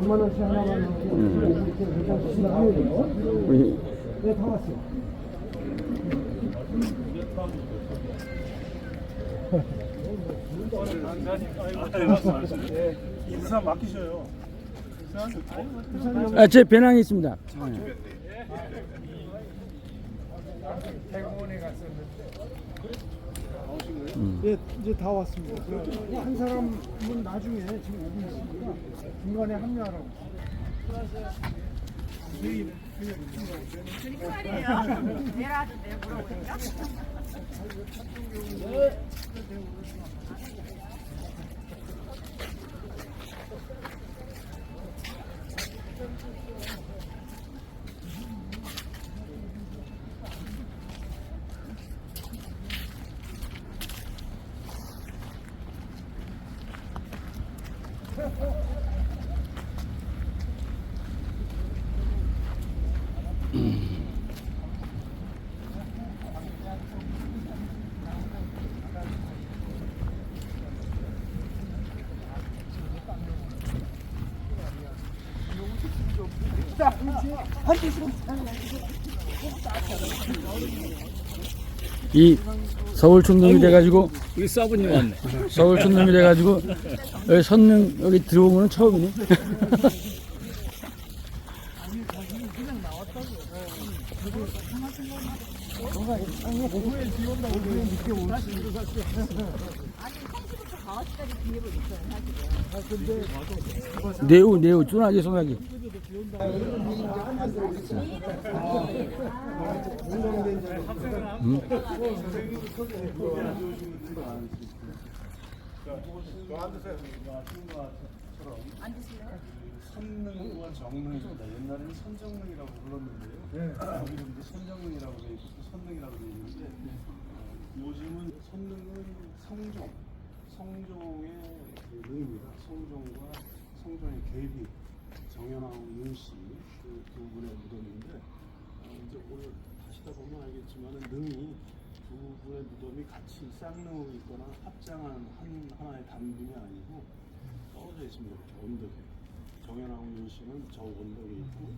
만원씩 하나만 하고 네, 다 왔어요. 부산 맡기셔요. 아, 제 배낭이 있습니다. 대공원에 갔었는데. 예, 이제 다 왔습니다. 한 사람은 나중에 지금 오고 있으니까 중간에 합류하라고. 내라는데 물어보니까. 이 서울 촌놈이 돼가지고 우리 서브님 왔네. 서울 촌놈이 돼가지고 여기 선릉 여기 들어온 거는 처음이네. 네우 쫀하게 소나기. 선능과 정능입니다. 옛날에는 선정능이라고 불렀는데요. 여기는 이제 선정능이라고 돼 있고 선능이라고 돼 있는데 요즘은 선능은 성종의 그 능입니다. 성종과 성종의 계비 정연하고 윤씨 그 두 분의 무덤인데 이제 오늘 다시다 보면 알겠지만 능이 두 분의 무덤이 같이 쌍능으로 있거나 합장한 하나의 단분이 아니고 떨어져 있습니다. 이렇게 언덕에. 정연하고 윤씨는 저 언덕에 있고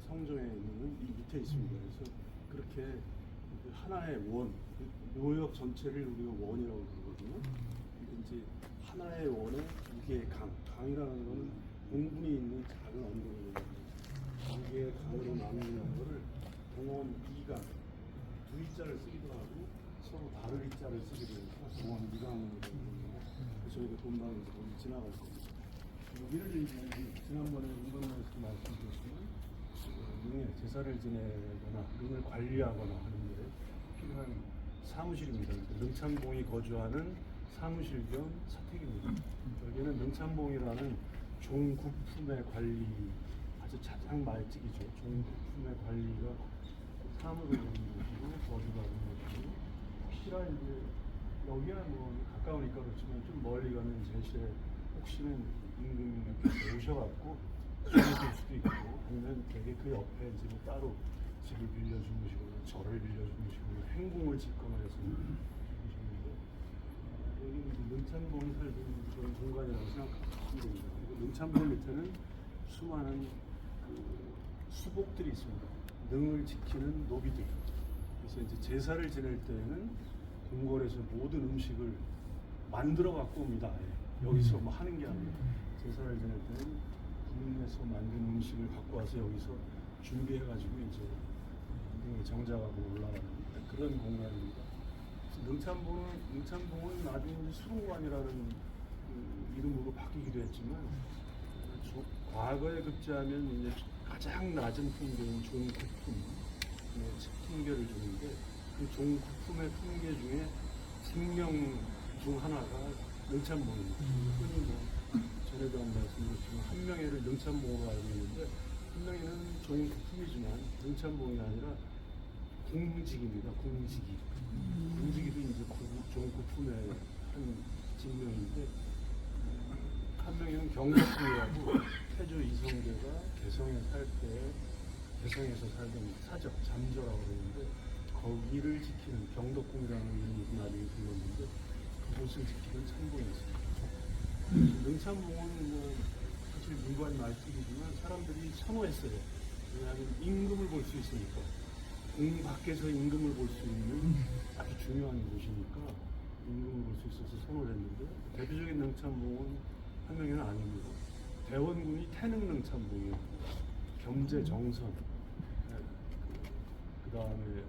성종의 능은 이 밑에 있습니다. 그래서 그렇게 그 하나의 원, 묘역 전체를 우리가 원이라고 부르거든요. 이제 하나의 원에 두 개의 강이라는 것은 공분이 있는 작은 언덕이거든요. 두 개의 강으로 나누는 거를 동원 이강, 두 이자를 쓰기도 하고 서로 다른 이자를 쓰기도 해서 동원 이강으로 되는 거예요. 그래서 저희가 본방에서 거기 지나갈 겁니다. 여기를 지난번에 운동에서도 말씀드렸지만 능에 제사를 지내거나 능을 관리하거나 하는 데 필요한 사무실입니다. 능참봉이 거주하는 사무실 겸 사택입니다. 여기는 능참봉이라는 종국품의 관리 아주 가장 말찍이죠. 종국품의 관리가 사무를 하는 곳이고 거주가 하는 곳이고 혹시나 이제 여기는 뭐 가까우니까 그렇지만 좀 멀리 가는 제시에 혹시는 임금님께서 오셔갖고 주무실 수도 있고 아니면 되게 그 옆에 이제 뭐 따로 집을 빌려 주무시고 절을 빌려 주무시고 행궁을 짓거나 해서 주무시는데 여기는 이제 능참봉이 살고 있는 그런 공간이라고 생각하시면 됩니다. 그리고 능참봉 밑에는 수많은 그 수복들이 있습니다. 능을 지키는 노비들. 그래서 이제 제사를 지낼 때에는 궁궐에서 모든 음식을 만들어 갖고 옵니다. 여기서 뭐 하는 게 아니라 제사를 지낼 때는 국내에서 만든 음식을 갖고 와서 여기서 준비해가지고 이제 정작하고 올라가는 그런 공간입니다. 능참봉은 나중에 수릉관이라는 그 이름으로 바뀌기도 했지만 과거에 급제하면 이제 가장 낮은 품계인 종국품 품계를 주는데 그 종국품의 품계 중에 생명 중 하나가 능참봉입니다. 흔히 뭐 전에도 한 말씀드렸지만 한명회를 능참봉으로 알고 있는데 한명회는 종국품이지만 능참봉이 아니라 궁직입니다. 궁직이. 궁직이도 이제 종국품의 한 직명인데 한명회는 경덕궁이라고 태조 이성계가 개성에서 살던 사적 잠저라고 그러는데 거기를 지키는 경덕궁이라는 이름이 나중에 불렀는데 돛을 지키던 참봉이었습니다. 능참봉은 뭐 사실 민관 말뚝이지만 사람들이 선호했어요. 왜냐하면 임금을 볼 수 있으니까. 공 밖에서 임금을 볼 수 있는 아주 중요한 곳이니까 임금을 볼 수 있어서 선호를 했는데, 대표적인 능참봉은 한 명이는 아닙니다. 대원군이 태능 능참봉이었고, 경제 정선, 그 다음에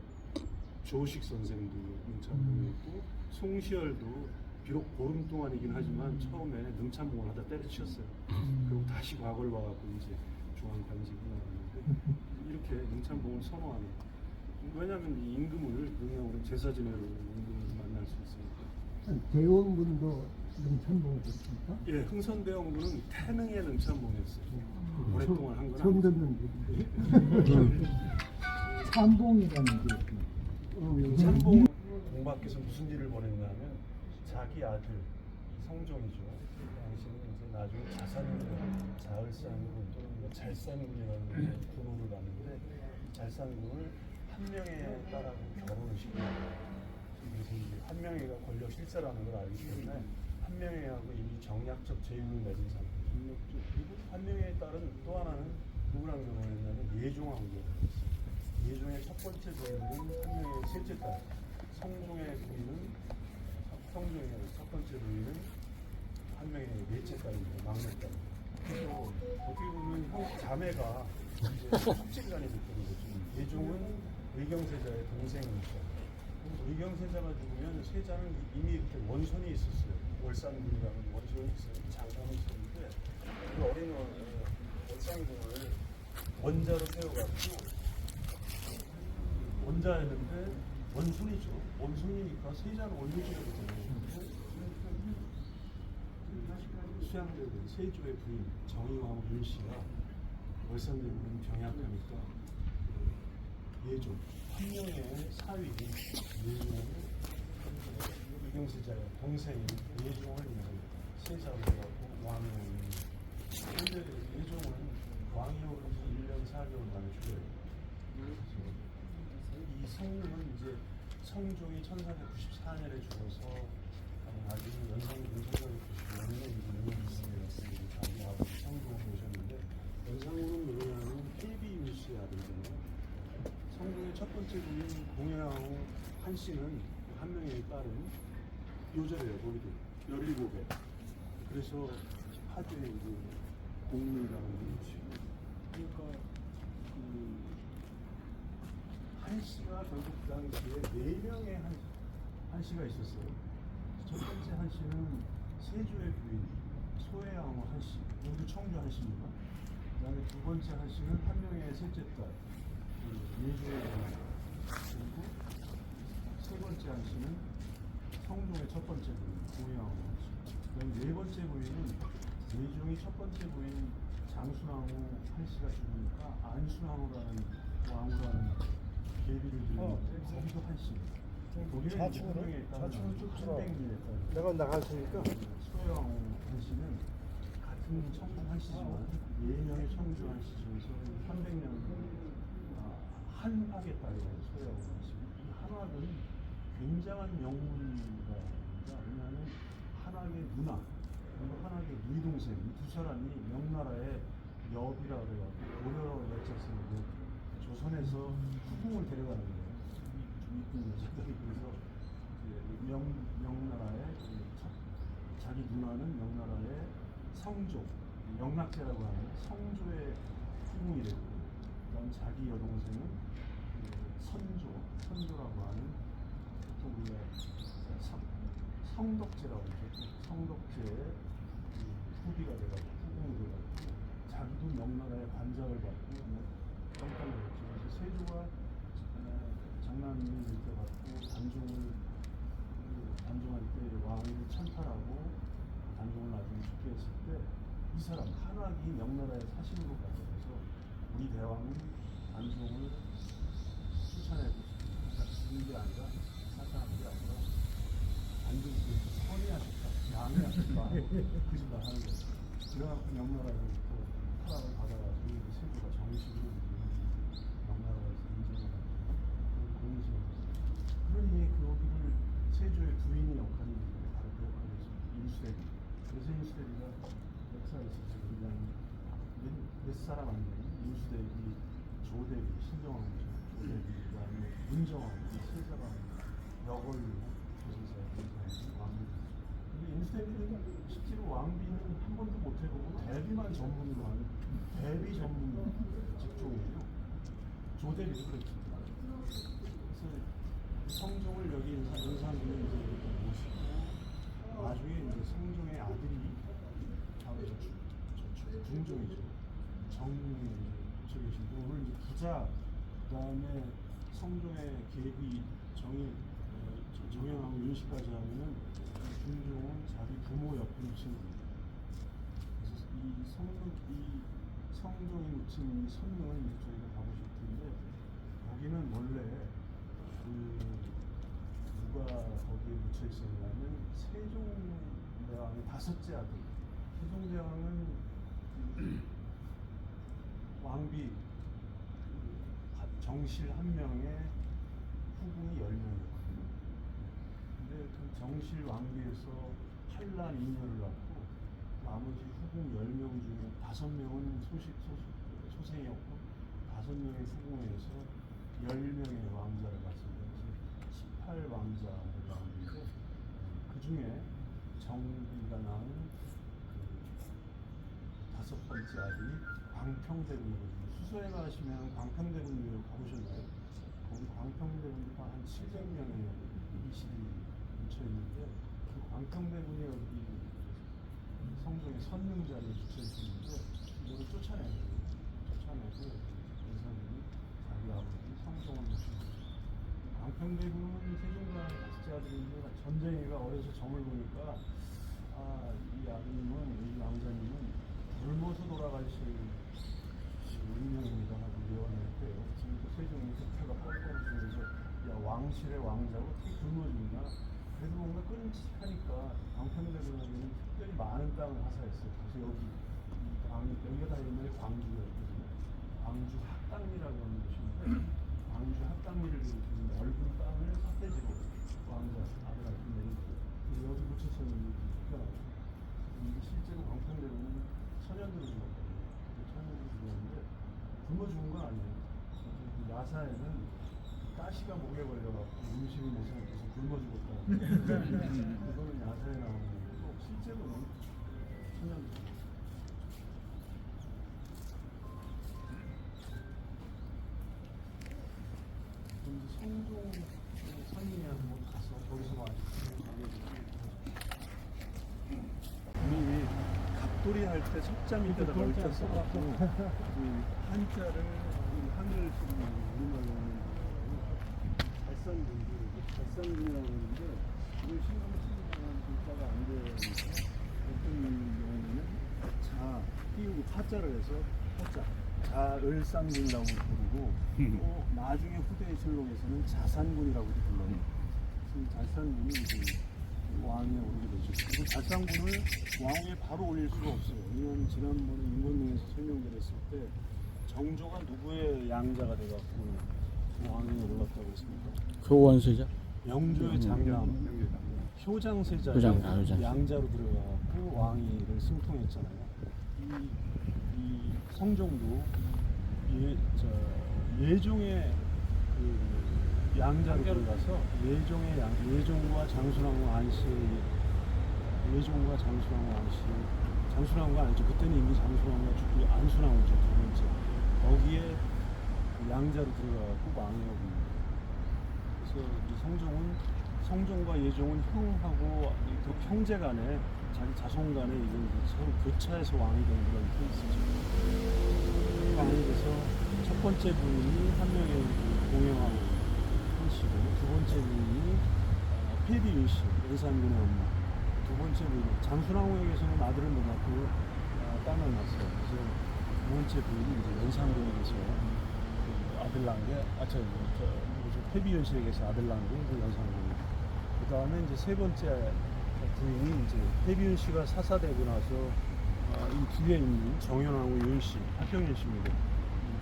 조식 선생도 능참봉이었고, 송시열도 비록 보름 동안이긴 하지만 처음에 능참봉을 하다 때려치웠어요. 그리고 다시 과거를 와갖고 이제 중앙관직을 나왔는데, 이렇게 능참봉을 선호하는. 왜냐하면 이 임금을 능력으로 제사 지내러 임금을 만날 수 있으니까. 대원군도 능참봉이었습니까? 예, 흥선대원군은 태능의 능참봉이었어요. 오랫동안 한 건 처음 아니죠. 듣는 얘기인데. 참봉이라는 게 참봉 공 밖에서 무슨 일을 벌였냐면, 자기 아들 성종이죠. 그 당시는 이제 나중에 자을상군 또는 뭐 잘상군이라는 군호를 가는데, 잘상군을 한명의 딸하고 결혼을 시켜요. 그래서 이제 한명회가 권력 실세라는 걸 알기 때문에 한명회하고 이미 정략적 제휴를 맺은 상태죠. 그리고 한명회의 딸은 또 하나는 누구랑 결혼했냐면 예종하고 결혼했어요. 예종의 첫 번째 부인은 한명회의 셋째 딸, 성종의 첫 번째 부인은 한명회의 넷째 딸입니다. 막내 딸. 그래서 어떻게 보면 형 자매가 이제 숙직간이 됐던 거죠. 예종은 의경세자의 동생이죠. 의경세자가 죽으면 세자는 이미 그때 원손이 있었어요. 월산군이라는 원손이 있어요. 장관이 있었는데, 그 어린 월산군을 원자로 세워가지고, 원자였는데 원손이죠. 원손이니까 세자는 원리지가 되잖아요. 수양대군 세조의 부인 정의왕 윤씨가 월산대군을 병약하니까 예종 한명의 사위 예종을 의경세자의 동생인 예종을 세자로 해갖고 왕이 오는. 그런데 예종은 왕이 오른 지 1년 4개월 만에 죽어요. 이 성룡은 이제 성종이 1494년에 죽어서 나중에 연산군 1495년에 이제 이승이었습니다. 자기 아버지 성종을 모셨는데, 연산군은 누구냐면 필비 윤씨의 아들이잖아요. 성종의 첫 번째 부인 공예왕후 한씨는 한 명의 딸은 요절이에요. 거기도 17배. 그래서 하주에 이제 공문이라는 게 있죠. 그러니까 한씨가 결국 그 당시에 4명의 한씨가 있었어요. 첫 번째 한씨는 세조의 부인 소해왕후 한씨, 모두 청주 한씨입니다. 그 다음에 두 번째 한씨는 한 명의 셋째 딸 예조의 부인, 그리고 세 번째 한씨는 성종의 첫 번째 부인 공예왕후 한씨. 그다음에 네 번째 부인은 예종이 첫 번째 부인 장순왕후 한씨가 죽으니까 안순왕후라는 왕후라는 계비를 드리는데, 거기서 한씨입니다. 거기는 자충을 쫓으러 내가 나갔으니까 소해왕후 한씨는 같은 청주 한씨지만 4명의 청주 한씨 중에서 300년 한학의 딸이라는 소해왕후 한씨. 이 한학은 굉장한 명문가. 왜냐하면 한학의 누나 그리고 한학의 누이 동생 이 두 사람이 명나라의 여비라 그래가지고 고려라고 여자였는데 조선에서 후궁을 데려가는 거예요. 이쁜 여자들이. 그래서 명나라의 자기 누나는 명나라의 성조, 영락제라고 하는 성조의 후궁이 되고, 그다음 자기 여동생은 선조라고 하는 보통 우리가 성덕제라고 하죠. 성덕제의 후비가 돼가지고 후궁이 돼가지고 자기도 명나라의 관장을 받고 깜깜이 됐죠. 그래서 세조가 장남을 이렇게 받고 단종할 때 왕위를 찬탈하고 단종을 나중에 죽게 했을 때 이 사람 한학이 명나라의 사신으로 가서 우리 대왕은 단종을 추천해주는 게 아니라 사상하는 게 아니라 단종이 선의하셨다, 양해하셨다 그 생각 하는 거예요. 그래갖고 명나라로부터 허락을 받아가지고 세조가 정식으로 명나라에서 인정을 하고 공신을 했어요. 그러니 거기를 세조의 부인의 역할이 바로 그랬거든요. 인수대비. 그래서 인수대비가 역사에서 그냥 몇 사람 안 되는 인수대비, 조대비, 신정왕조, 조대비, 그다음에 문정왕 이세 사람 여걸로 조선사 왕비. 근데 인수대비는 실제로 왕비는 한 번도 못 해보고 대비만 전문으로 하는 대비 전문 직종이에요. 조대비도 그렇습니다. 그래서 성종을 여기 연산군에 이제 모시고 나중에 이제 성종의 아들이 바로 저 중종이죠. 저기 계신데 오늘 이제 부자 그다음에 성종의 계비 정현하고 윤씨까지 하면은 중종은 자기 부모 옆에 놓친 겁니다. 그래서 이 성종이 묻힌 선릉을 이제 저희가 가보실 텐데 거기는 원래 누가 거기에 묻혀 있었냐면 세종대왕의 다섯째 아들. 세종대왕은 왕비 정실 한 명에 후궁이 10명이었거든요. 근데 그 정실 왕비에서 팔란 이녀를 낳고 나머지 후궁 10명 중에 5명은 소생이었고 5명의 후궁에 의해서 10명의 왕자를 낳습니다. 그래서 18왕자를 낳았는데 그 중에 정비가 낳은 그 5번째 아들이 광평대군이거든요. 수서에 가시면 광평대군으로 가보셨나요? 거기 광평대군이 한 700명의 이실이 묻혀 있는데 그 광평대군이 여기 성종의 선릉 자리에 묻혀 있었는데 이거를 쫓아내고 연산군이 자기 아버지 성종을 모시고 광평대군은 세종과 다섯째 아들인데 전쟁이가 어려서 점을 보니까 이 아드님은 이 왕자님은 굶어서 돌아가실 운명입니다 하고 예언을 했대요. 지금 세종이 그때가 뻘뻘 주면서 야 왕실의 왕자고 어떻게 굶어 죽나. 그래도 뭔가 끔찍하니까 광평대군에게는 특별히 많은 땅을 하사했어요. 그래서 여기가 다 옛날에 광주였거든요. 광주 학당리라고 하는 곳인데 광주 학당리를 그 넓은 땅을 삿대지로 왕자 아들한테 내리고 여기 묻혔었는데 실제로 광평대군은 천연으로 죽었거든요. 천연으로 죽었는데 굶어 죽은 건 아니에요. 야사에는 가시가 목에 걸려갖고 음식을 못 먹어서 굶어 죽었다. 그거는 야사에 나오는 거고 실제로는 천연으로. 성종 선임이 한번 가서 거기서 우리 갑돌이 할 때 석자 밑에다 걸쳐 써갖고 한자를 하늘 우리말로 하는 발산군이라고 하는데 이걸 신경 쓰는 글자가 안 되니까 어떤 경우는 자 띄우고 파자를 해서 파자 자을산군이라고 부르고 또 나중에 후대 실록에서는 자산군이라고도 불러요. 자산군이 이제 왕에 오르게 되죠. 그리고 자산군을 왕에 바로 올릴 수가 없어요. 왜냐하면 지난번에 인권능에서 설명드렸을 때 정조가 누구의 양자가 돼갖고 왕에 올랐다고 했습니까? 교원세자. 영조의 장남 효장세자 양자로 들어가고 왕위를 승통했잖아요. 이 성종도 예종의 그 양자로 들어가서 예종과 장순왕후 안씨 장순왕후가 아니죠. 그때는 이미 장순왕후가 죽고 안순왕후죠. 두 번째 거기에 양자로 들어가고 왕이 오고 그래서 이 성종과 예종은 형하고 그 형제간에 자기 자손간에 이제 서로 교차해서 왕이 된 그런 케이스죠. 왕이 돼서 첫 번째 부인이 한 명의 공영하고 한씨고 두 번째 부인이 폐비윤 씨, 연산군의 엄마. 두 번째 부인 장순왕후에게서는 아들을 못 낳고 딸만 낳았어요. 그래서 두 번째 부인이 이제 연산군에게서 아들 낳은 게 폐비윤 씨에게서 아들 낳은 게 연산군이고 그 다음에 이제 세 번째 부인이 이제 폐비윤 씨가 사사되고 나서 이 뒤에 있는 정현왕후 윤씨, 하평윤 씨입니다.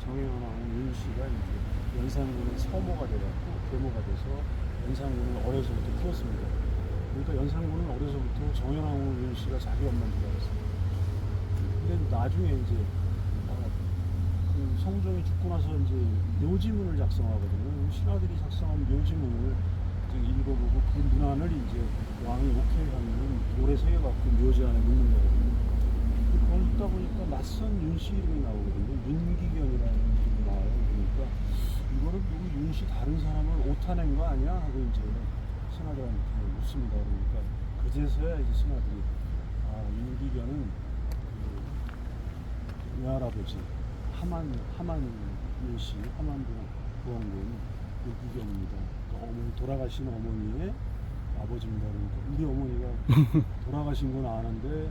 정현왕후 윤 씨가 이제 연산군의 서모가 돼갖고 계모가 돼서 연산군을 어려서부터 키웠습니다. 그러니까 연산군은 어려서부터 정연왕후 윤 씨가 자기 엄마인 줄 알았어요. 근데 나중에 이제 그 성종이 죽고 나서 이제 묘지문을 작성하거든요. 신하들이 작성한 묘지문을 이제 읽어보고 그 문안을 이제 왕이 오케이 하면 돌에 새겨갖고 묘지 안에 묻는 거거든요. 거기 있다 보니까 낯선 윤씨 이름이 나오거든요. 윤기경이라는 이름이 나와요. 그러니까 이거는 누구 윤씨 다른 사람을 오타낸 거 아니야? 하고 이제 신하들한테 묻습니다. 그러니까 그제서야 이제 신하들이 윤기경은 그 외할아버지 하만 윤씨, 하만도 부왕군 윤기경입니다. 그러니까 어머니 돌아가신 어머니의 아버지입니다. 그러니까 우리 어머니가 돌아가신 건 아는데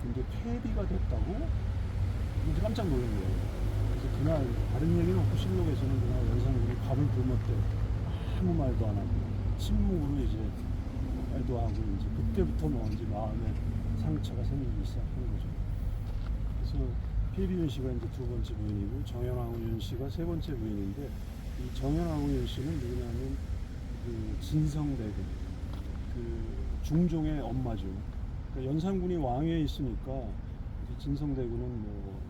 근데 폐비가 됐다고? 이제 깜짝 놀란 거예요. 그래서 그날 다른 얘기는 없고 실록에서는 그날 연산군이 밥을 굶었대. 아무 말도 안 하고 침묵으로 이제 말도 하고 이제 그때부터 뭐 이제 마음에 상처가 생기기 시작하는 거죠. 그래서 폐비윤 씨가 이제 두 번째 부인이고 정연왕후 윤 씨가 세 번째 부인인데 이 정연왕후 윤 씨는 누구냐면 그 진성대군 그 중종의 엄마죠. 그러니까 연산군이 왕위에 있으니까 진성대군은 뭐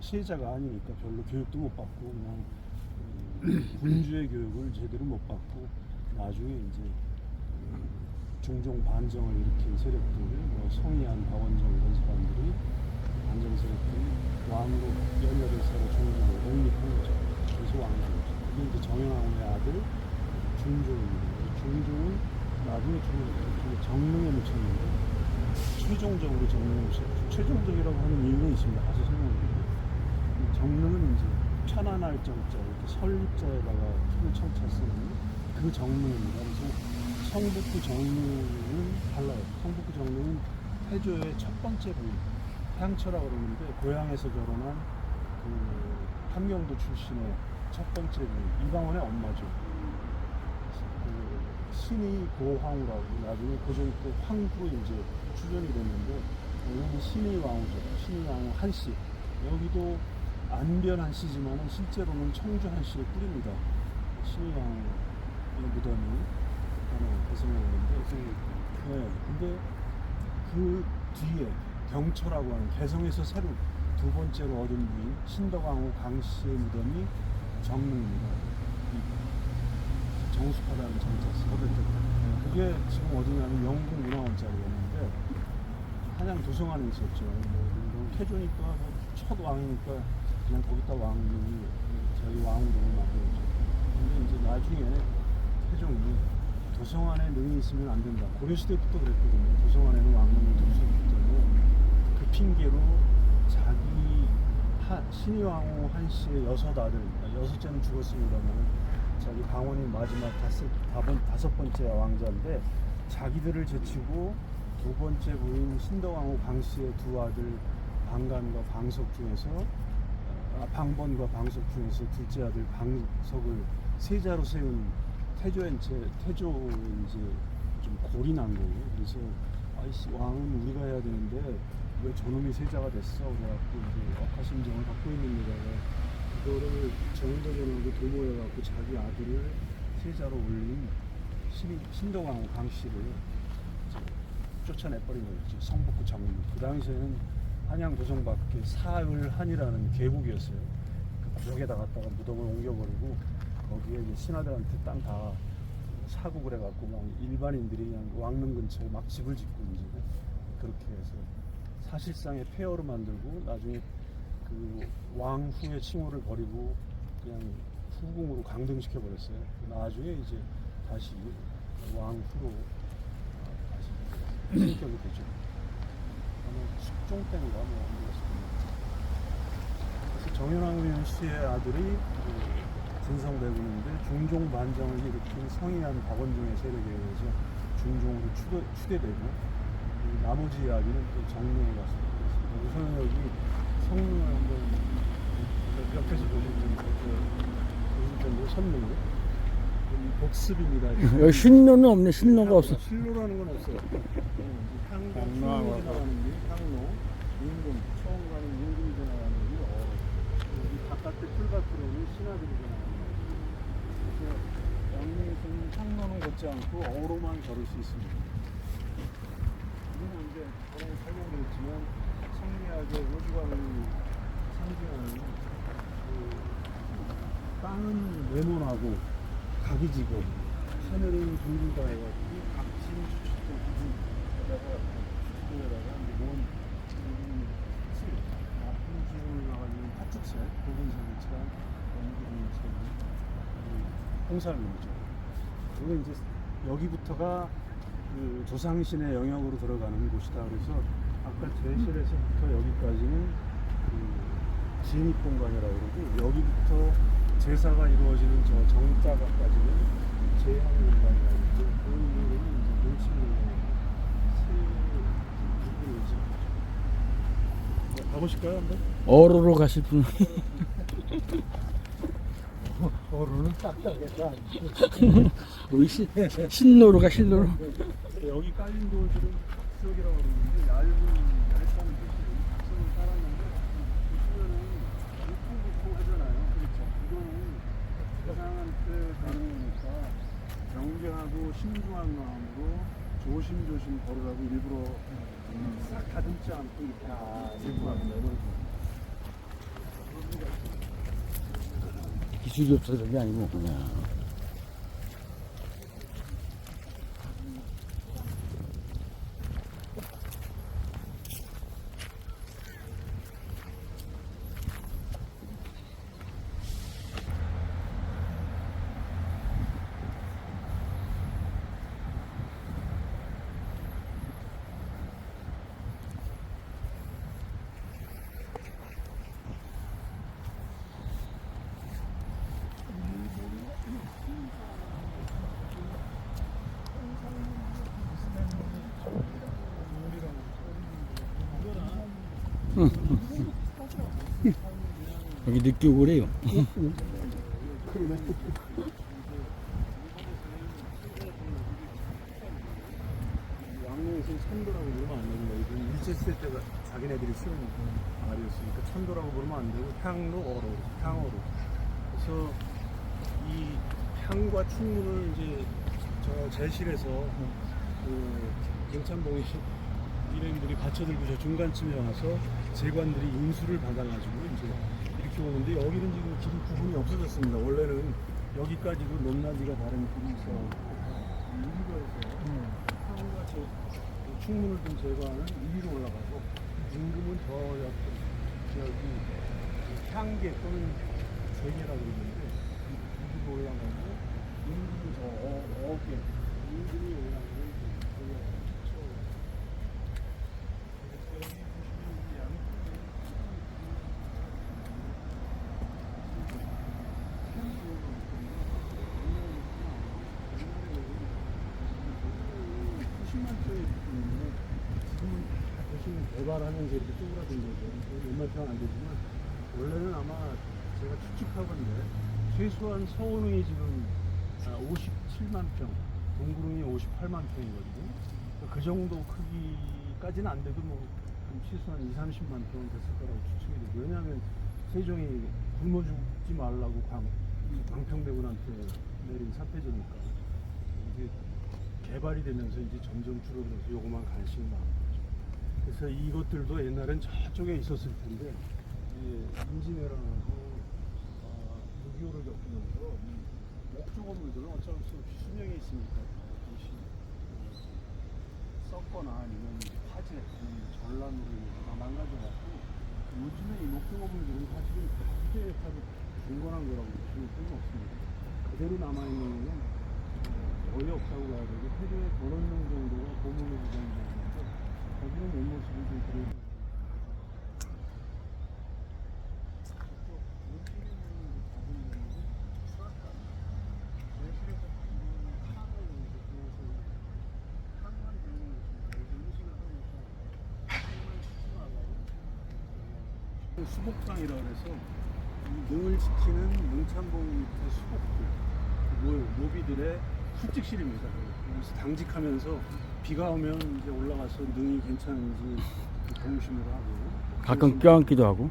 세자가 아니니까 별로 교육도 못 받고 그냥 군주의 교육을 제대로 못 받고 나중에 이제 중종 반정을 일으킨 세력들, 뭐 성희안, 박원정 이런 사람들이 반정 세력들이 왕으로 18살의 중종을 옹립한 거죠. 그래서 왕이 되죠. 이게 이제 정연왕후의 아들 중종입니다. 중종은 나중에 정릉에 묻혔는데 최종적으로 정릉을 묻혔죠. 최종적이라고 하는 이유가 있습니다. 가서 설명드릴게요. 정릉은 이제 편안할 정자, 이렇게 설자에다가 풀을 청차 쓰는 그 정릉입니다. 그래서 성북구 정릉은 달라요. 성북구 정릉은 태조의 첫 번째 부인, 향처라고 그러는데 고향에서 결혼한 그 함경도 출신의 첫 번째 부인, 이방원의 엄마죠. 그 신이 고황후라고 나중에 고종 때 황후로 이제 추정이 됐는데 여기는 신의 왕후죠. 신의 왕후 한씨. 여기도 안변 한씨지만은 실제로는 청주 한씨의 뿌리입니다. 신의 왕후의 무덤이 하나 배송이 있는데, 네, 근데 그 뒤에 병처라고 하는 개성에서 새로 두 번째로 얻은 부인 신덕왕후 강씨의 무덤이 정릉입니다. 정숙하다는 정자스. 그게 지금 어디냐면 영국문화원짜리였는데 한양 도성안에 있었죠. 뭐 태조니까 첫 왕이니까 그냥 거기다 왕릉이 자기 왕릉을 만들었죠. 근데 이제 나중에 태종이 도성안에 능이 있으면 안 된다. 고려시대부터 그랬거든요. 도성안에는 왕릉이 둘 수 있기 때문에 그 핑계로 자기 신의 왕후 한씨의 여섯 아들, 여섯째는 죽었습니다만 자기 방언이 마지막 다섯 번째 왕자인데 자기들을 제치고 두 번째 부인 신덕왕후 강씨의 두 아들 방간과 방석 중에서 방번과 방석 중에서 둘째 아들 방석을 세자로 세운 태조 이제 좀 골이 난 거예요. 그래서 아이씨 왕은 우리가 해야 되는데 왜 저놈이 세자가 됐어? 그래갖고 이제 억하심정을 갖고 있는 데다가 그거를 정도전하고 도모해갖고 자기 아들을 세자로 올린 신덕왕후 강씨를 쫓아내버린 거였죠. 성북구 정릉. 그 당시에는 한양 도성 밖에 사을한이라는 계곡이었어요. 그 구석에다 갖다가 무덤을 옮겨버리고 거기에 이제 신하들한테 땅 다 사고 그래갖고 막 일반인들이 그냥 왕릉 근처에 막 집을 짓고 이제 그렇게 해서 사실상의 폐허로 만들고 나중에 그 왕후의 칭호를 버리고 그냥 후궁으로 강등시켜 버렸어요. 나중에 이제 다시 왕후로 다시 승격이 되죠. 아마 숙종 때인가 뭐 그래서 정연왕후 씨의 아들이 진성대군인데 중종 반정을 일으킨 성희안 박원종의 세력에 의해서 중종으로 추대되고 나머지 이야기는 또 정릉에 가서 우선 여기 성릉을 한번 옆에서 보실 텐데 선릉 복습입니다. 여기 신로는 없네. 신로가 없어. 신로라는 건 없어요. 향로하고 지나가는 길, 향로, 인근, 처음 가는 인근 지나가는 길, 이 바깥에 풀밭으로는 신하들이 지나가는 거예요. 그래서 양릉에서는 향로는 걷지 않고 어로만 걸을 수 있습니다. 보시면 성리학의 호주광을 상징하는 땅은 네모나고 각이 지고 하늘은 둥글다 해가지고 각진 주축도 부분에다가 먼 앞으로 나가는 파축색 붉은색을 칠한 연기를 칠한 홍살문이죠. 이게 이제 여기부터가 그 조상신의 영역으로 들어가는 곳이다. 그래서 아까 제실에서부터 여기까지는 그 진입공간이라고 그러고 여기부터 제사가 이루어지는 저 정자가까지는 제향공간이라고 그러고 그 이후로는 이제 눈치공간 세 부분이지. 가보실까요 한번? 어로로 가실 분. 어른은 딱딱해서 우리 신노로 가 신노로. 여기 깔린 돌들은 각석이라고 그러는데 얇은 뜻이 각석을 깔았는데 보시면은 울퉁불퉁 하잖아요. 그렇죠. 이거는 세상한테 가는 거니까 경계하고 신중한 마음으로 조심조심 걸으라고 일부러 싹 다듬지 않고 이렇게 일부러 내버려줘. 기술이 없어서 그런 게 아니고 그냥. 여기 늦게 오고 그래요. 양양에서는 천도라고 부르면 안 되는 거예요. 이건 일제시대 때가 자기네들이 쓰는 말이었으니까 천도라고 부르면 안 되고 향로 어로, 향어로. 그래서 이 향과 충문을 이제 저 제실에서 그 경찬봉이 일행들이 받쳐들고 저 중간쯤에 와서 제관들이 인수를 받아가지고 이제 이렇게 오는데 여기는 지금 길 부분이 없어졌습니다. 원래는 여기까지도 높낮이가 다른 길이 있어. 이리로에서 향과 충문을 둔 제관은 이리로 올라가고 임금은 저 옆에 여기 향계 또는 세계라고 그러는데 이리로 올라가고 임금은 저 어깨 임금이 올라가고 개발하면서 이렇게 쪼그라든 거죠. 웬만하면 안 되지만 원래는 아마 제가 추측하건데 최소한 서원흥이 지금 57만 평, 동구릉이 58만 평이거든요. 그 정도 크기까지는 안 돼도 뭐 최소한 2, 30만 평은 됐을 거라고 추측이 되고 왜냐하면 세종이 굶어 죽지 말라고 광평대군한테 내린 사태제니까 이게 개발이 되면서 이제 점점 줄어들어서 요거만 간신히 나옵니다. 그래서 이것들도 옛날엔 저쪽에 있었을 텐데 임진왜란하고 6.25를 겪으면서 목조 건물들은 어쩔 수 없이 수명이 있으니까 잠시 썩거나 아니면 화재, 전란으로 다 망가져갖고 요즘에 이 목조 건물들은 사실은 화재에 따라 중건한 거라고 보시면 틀림없습니다. 그대로 남아있는 거는 거의 없다고 봐야 되고 해류에 더러 명 정도가 보물로 구성되는 거기는 내 모습을 좀 그려요. 수복당이라 그래서 능을 지키는 능참봉 밑에 수복들, 노비들의 숙직실입니다. 그래서 당직하면서 비가 오면 이제 올라가서 능이 괜찮은지 점심을 하고 가끔 껴안기도 하고.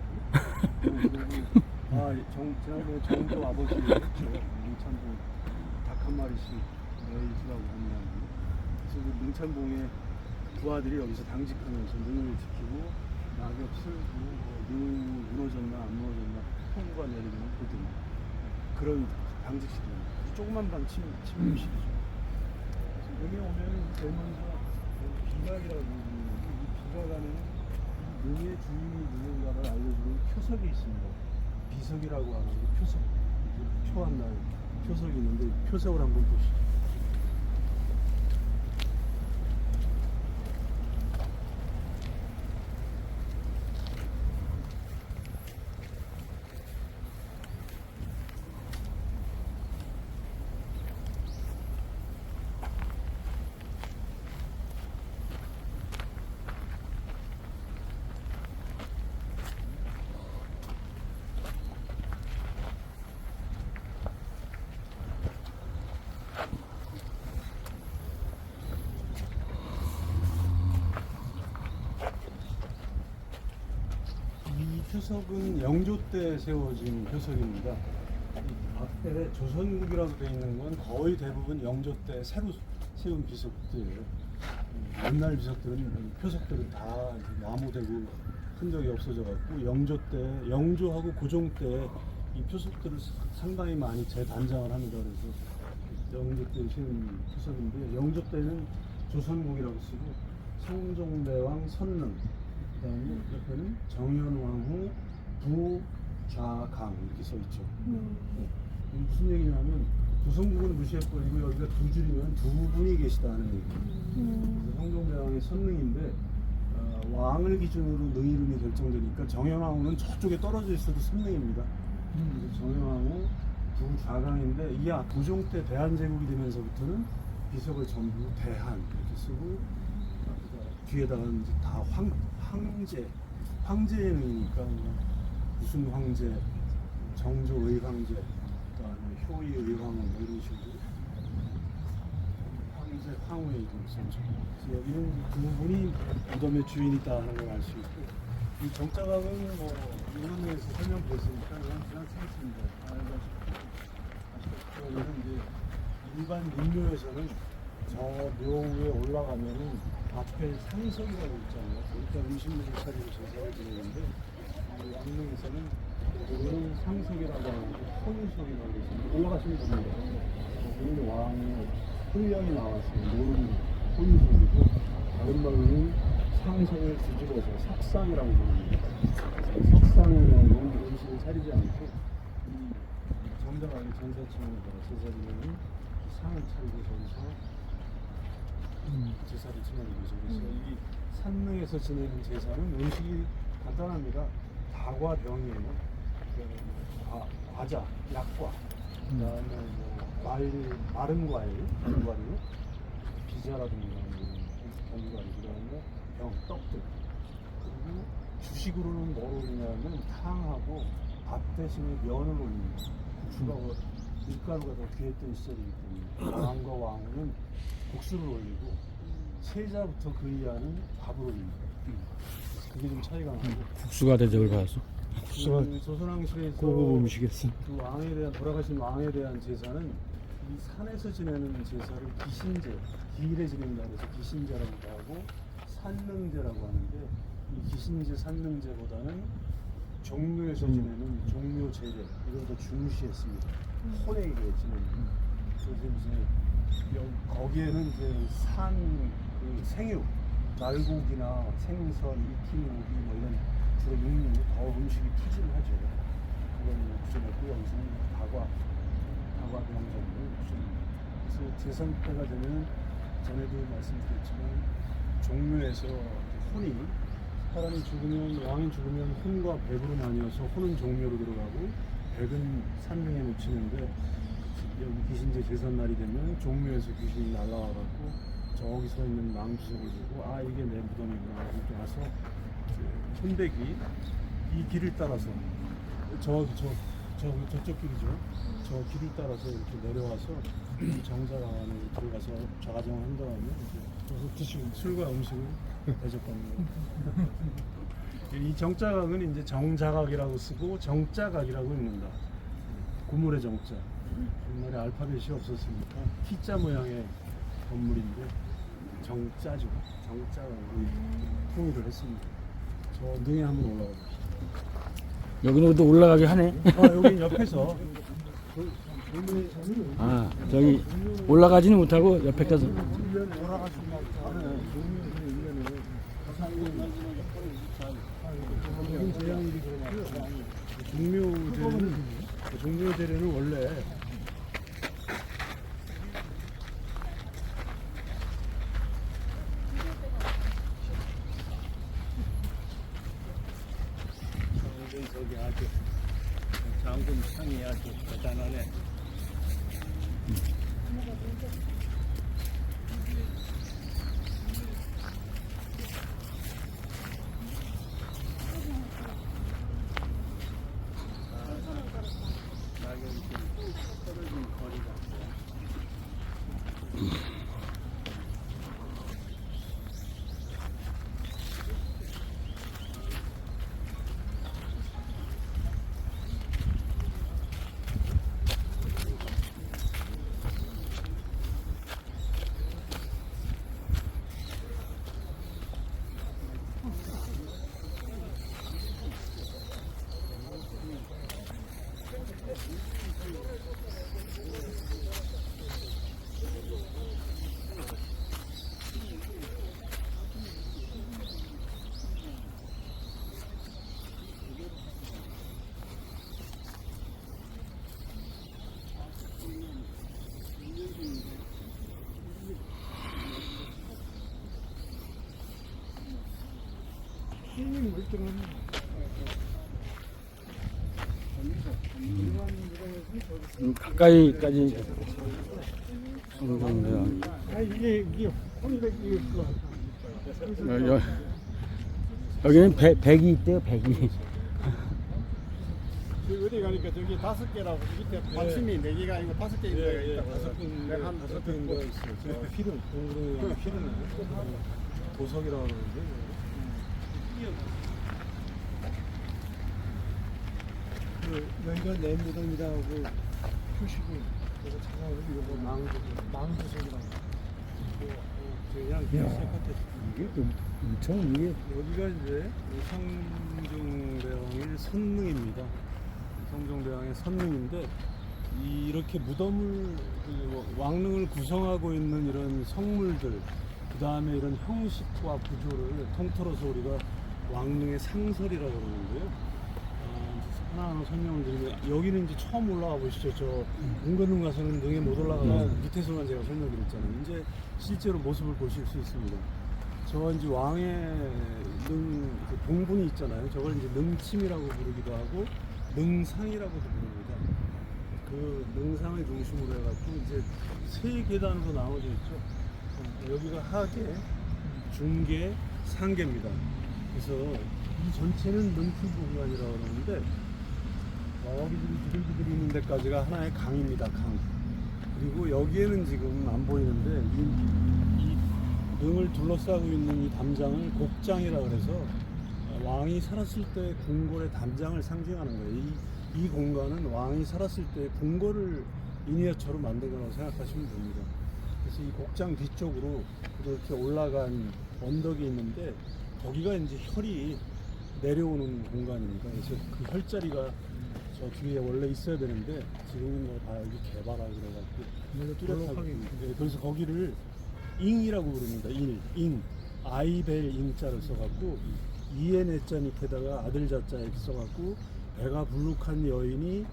지난번에 정도 아버지 능참봉 닭 한 마리씩 매주라고 합니다. 그래서 그 능참봉에 부하들이 여기서 당직하면서 능을 지키고 낙엽 쓸고 능 무너졌나 안 무너졌나 폭우가 내리면 보든 그런 당직실입니다. 조그만 방 침실이죠. 여기 오면 제일 먼저 비각이라고 부르는 이 비각 안에는 능의 주인이 누군가를 알려주는 표석이 있습니다. 비석이라고 하는 표석, 표한다 표석이 있는데 표석을 한번 보시죠. 이 표석은 영조 때 세워진 표석입니다. 이 앞에 조선국이라고 되어 있는 건 거의 대부분 영조 때 새로 세운 비석들이에요. 옛날 비석들은 표석들은 다 나무되고 흔적이 없어져 갖고 영조 때 영조하고 고종 때 이 표석들을 상당히 많이 재단장을 합니다. 그래서 영조 때 세운 표석인데 영조 때는 조선국이라고 쓰고 성종대왕 선릉 그다음에 옆에는 정현왕후 부좌강 이렇게 써 있죠. 이게 무슨 얘기냐면 조선국은 무시해버리고 여기가 두 줄이면 두 분이 계시다는 얘기예요. 그래서 성종대왕의 선릉인데 왕을 기준으로 능 이름이 결정되니까 정현왕후는 저쪽에 떨어져 있어도 선릉입니다. 그래서 정현왕후 부좌강인데 이 고종 때 대한제국이 되면서부터는 비석을 전부 대한 이렇게 쓰고 뒤에다가 이제 다 황제의 능이니까 무슨 황제, 정조의 황제, 그다음에 효의의 황후 뭐 이런 식으로 황제, 황후의 이름을 썼죠. 그래서 여기는 두 분이 무덤의 주인이다 하는 걸 알 수 있고 이 정자각은 뭐 일본에서 설명드렸으니까 그냥 쓰겠습니다. 아시다시피 여기는 이제 일반 민묘에서는 저 묘 위에 올라가면은 앞에 상석이라고 있잖아요. 그러니까 음식물을 차리고 제사를 지내는데 양릉에서는 이거는 상석이라고 하고 혼유석이라고 해서 올라가시면 됩니다. 여기는 왕의 훈령이 나왔어요. 노른 혼유석이고 다른 말로는 상석을 뒤집어서 석상이라고 부릅니다. 석상에는 음식을 차리지 않고 정당하게 전사치면에다가 제사 지내는 상을 차리고 저기서 제사를 지내는 거죠. 그래서 이 산릉에서 지내는 제사는 음식이 간단합니다. 다과 병이에요. 과자, 약과, 그다음에 뭐 마른 과일, 견과류, 비자라든가 이런 견과류, 그다음에 병, 떡들. 그리고 주식으로는 뭘 올리냐면 탕하고 밥 대신에 면을 올립니다. 국수가 밀가루가 더 귀했던 시절이기 때문에 왕과 왕후는 국수를 올리고 세자부터 그 이하는 밥을 올립니다. 그게 좀 차이가 나고 국수가 대접을 받았어. 그 조선왕실에서 고급 음식이었어. 그 왕에 대한 돌아가신 왕에 대한 제사는 이 산에서 지내는 제사를 기신제, 기일에 지낸다 그래서 기신제라고도 하고 산릉제라고 하는데 이 기신제, 산릉제보다는 종묘에서 지내는 종묘 제례 이걸 더 중시했습니다. 호래에 지내는. 그래서 이제 거기에는 이제 그 생육, 날고기나 생선, 익힌고기 뭐 이런 주로 육류 더 음식이 푸짐하죠. 그건 푸짐했고 여기서는 다과 병정을 그래서 제선 때가 되면 전에도 말씀드렸지만 종묘에서 혼이 사람이 죽으면 왕이 죽으면 혼과 백으로 나뉘어서 혼은 종묘로 들어가고 백은 산릉에 묻히는데 여기 귀신제 제삿날이 되면 종묘에서 귀신이 날라와갖고 저기 서 있는 망주석을 보고 아 이게 내 무덤이구나 이렇게 와서 손백이 이 길을 따라서 저쪽 길이죠. 저 길을 따라서 이렇게 내려와서 정자가 안에 들어가서 좌정을 한 다음에 이제 드시고 술과 음식을 대접합니다. 이 정자각은 이제 정자각이라고 쓰고 정자각이라고 읽는다. 구물의 정자. 옛날에 알파벳이 없었으니까 T자 모양의 건물인데 정자죠. 정자로 통일을 했습니다. 저 능에 한번 올라가 보시죠. 여기는 또 올라가게 하네. 여기 옆에서 아, 저기 올라가지는 못하고 옆에 가서. 종묘제례는 원래 저기 아주 장군상이 아주 대단하네. 떨어진 거리가 가까이까지 성공대왕. 이게 혼백이 여기는 백이 있대요, 백이. 어디 가니까 저기 5개라고 밑에 받침이 4개가 아니고 5개 있는 데가 있다고 해서 내가 한 5개 있는 거 있어요. 저 필은 동그라미 필은 보석이라고 그러는데 여기가 내 무덤이라고 표시고 그래서 찾아오면 요거 망주석이라고. 그냥 이게 엄청 이게 여기가 이제 성종대왕의 선릉입니다. 성종대왕의 선릉인데 이렇게 무덤을 왕릉을 구성하고 있는 이런 성물들, 그 다음에 이런 형식과 구조를 통틀어서 우리가 왕릉의 상설이라고 그러는데요. 하나하나 설명을 드리면 여기는 이제 처음 올라가 보시죠. 저 문건릉 가서는 능에 못 올라가고 밑에서만 제가 설명드렸잖아요. 이제 실제로 모습을 보실 수 있습니다. 저 이제 왕의 능 그 봉분이 있잖아요. 저걸 이제 능침이라고 부르기도 하고 능상이라고도 부릅니다. 그 능상을 중심으로 해갖고 이제 세 계단으로 나눠져 있죠. 여기가 하계, 중계, 상계입니다. 그래서 이 전체는 능침 공간이라고 그러는데 여기 비둘기들이 있는 데까지가 하나의 강입니다. 강. 그리고 여기에는 지금 안 보이는데 이 능을 둘러싸고 있는 이 담장을 곡장이라고 해서 왕이 살았을 때 궁궐의 담장을 상징하는 거예요. 이 공간은 왕이 살았을 때 궁궐을 미니어처로 만든 거라고 생각하시면 됩니다. 그래서 이 곡장 뒤쪽으로 이렇게 올라간 언덕이 있는데 거기가 이제 혈이 내려오는 공간입니다. 그래서 그 혈자리가 저 뒤에 원래 있어야 되는데 지금은 뭐 다 여기 개발하고 그래갖고 뚜렷하게. 그래서 거기를 잉이라고 부릅니다. 잉. 아이벨 잉자를 써갖고 이엔자 밑에다가 아들 자자 이렇게 써갖고 배가 불룩한 여인이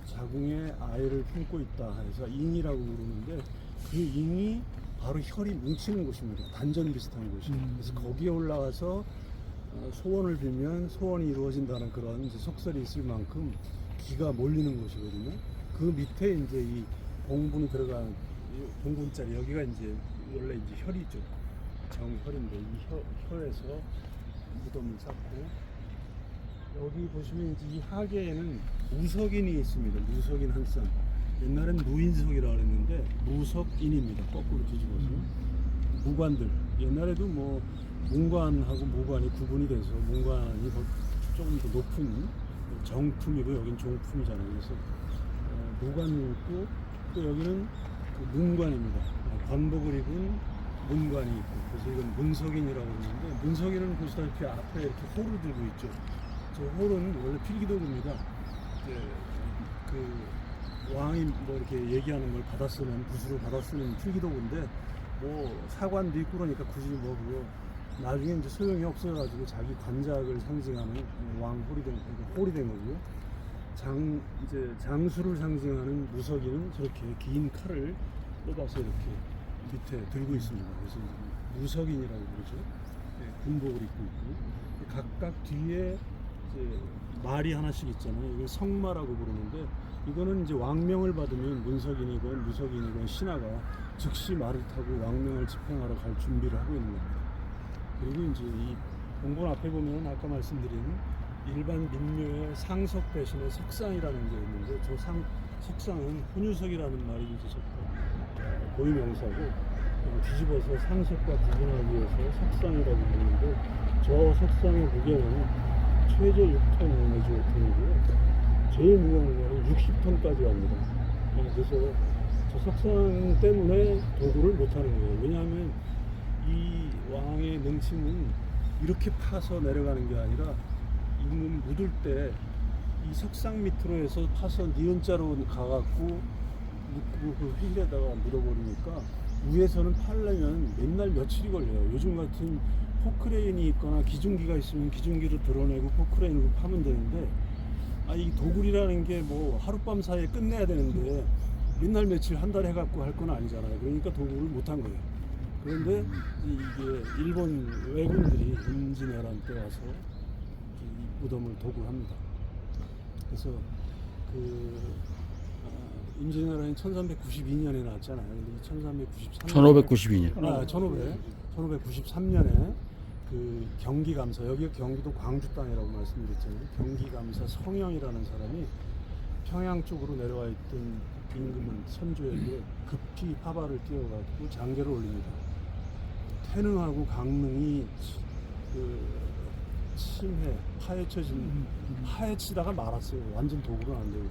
자궁에 아이를 품고 있다 해서 잉이라고 부르는데 그 잉이 바로 혈이 뭉치는 곳입니다. 단전 비슷한 곳이. 그래서 거기에 올라가서 소원을 빌면 소원이 이루어진다는 그런 이제 속설이 있을 만큼 기가 몰리는 곳이거든요. 그 밑에 이제 이 봉분이 들어간 봉분자리 여기가 이제 원래 이제 혈이죠. 정혈인데 이 혈에서 무덤을 쌓고 여기 보시면 이제 이 하계에는 무석인이 있습니다. 무석인 한 쌍. 옛날엔 무인석이라고 그랬는데 무석인입니다. 거꾸로 뒤집어서 무관들. 옛날에도 뭐 문관하고 무관이 구분이 돼서 문관이 조금 더 높은 정품이고 여긴 종품이잖아요. 그래서 무관이 있고 또 여기는 그 문관입니다. 관복을 입은 문관이 있고, 그래서 이건 문석인이라고 그러는데, 문석인은 보시다시피 앞에 이렇게 홀을 들고 있죠. 저 홀은 원래 필기도구입니다. 이제 그 왕이 뭐 이렇게 얘기하는 걸 받아 쓰는, 붓으로 받아 쓰는 필기도구인데, 뭐 사관도 있고 그러니까 굳이 뭐 그거 나중에 이제 소용이 없어가지고 자기 관작을 상징하는 왕홀이 된 거고요. 이제 장수를 상징하는 무석이는 저렇게 긴 칼을 뽑아서 이렇게 밑에 들고 있습니다. 그래서 무석인이라고 그러죠. 군복을 입고 있고, 각각 뒤에 이제 말이 하나씩 있잖아요. 이걸 성마라고 부르는데, 이거는 이제 왕명을 받으면 문석인이건 무석인이건 신하가 즉시 말을 타고 왕명을 집행하러 갈 준비를 하고 있는 겁니다. 그리고 이제 이 봉본 앞에 보면은 아까 말씀드린 일반 민묘의 상석 대신에 석상이라는 게 있는데, 저 석상은 훈유석이라는 말이 이제 고유명사고, 뒤집어서 상석과 구분하기 위해서 석상이라고 부르는데, 저 석상의 무게는 최저 6톤 내지 5톤이고요. 제일 무거운 거는 60톤까지 갑니다. 그래서 저 석상 때문에 도구를 못하는 거예요. 왜냐하면 이 왕의 능침은 이렇게 파서 내려가는 게 아니라 인문 묻을 때 이 석상 밑으로 해서 파서 니은자로 가갖고 묻고 그 휠에다가 묻어버리니까 위에서는 팔려면 맨날 며칠이 걸려요. 요즘 같은 포크레인이 있거나 기중기가 있으면 기중기로 드러내고 포크레인으로 파면 되는데, 이 도굴이라는 게 뭐 하룻밤 사이에 끝내야 되는데 맨날 며칠 한 달 해갖고 할 건 아니잖아요. 그러니까 도굴을 못한 거예요. 그런데 이게 일본 왜군들이 임진왜란 때 와서 이 무덤을 도굴합니다. 그래서 임진왜란이 1392년에 났잖아요. 근데 1592년. 1593년에 그 경기감사, 여기가 경기도 광주 땅이라고 말씀드렸잖아요. 경기감사 성영이라는 사람이 평양 쪽으로 내려와 있던 임금은 선조에게 급히 파발을 띄워가지고 장계를 올립니다. 태능하고 강릉이 침해, 파헤치다가 말았어요. 완전 도굴은 안 되고,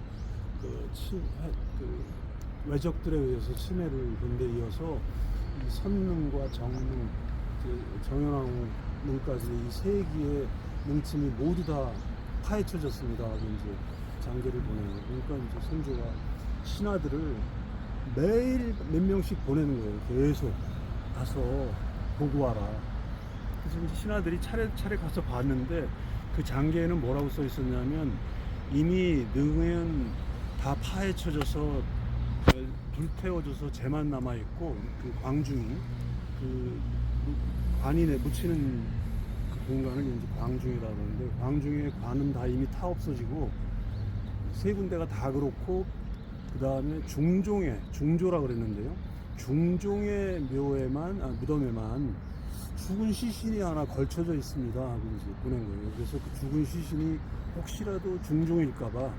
외적들에 의해서 침해를 본 데 이어서 이 선릉과 정릉, 정연왕릉까지 이 세 기의 능침이 모두 다 파헤쳐졌습니다. 이제 장계를 보내요. 그러니까 이제 선조가 신하들을 매일 몇 명씩 보내는 거예요. 계속 가서 보고 와라. 그래서 이제 신하들이 차례차례 가서 봤는데, 그 장계에는 뭐라고 써 있었냐면, 이미 능은 다 파헤쳐져서 불태워져서 재만 남아 있고, 그 광중이 그 관인에 묻히는 그 공간을 이제 광중이라고 하는데, 광중의 관은 다 이미 타 없어지고 세 군데가 다 그렇고, 그 다음에 중조라 그랬는데요. 중종의 묘에만, 무덤에만 죽은 시신이 하나 걸쳐져 있습니다 하고 이제 보낸 거예요. 그래서 그 죽은 시신이 혹시라도 중종일까봐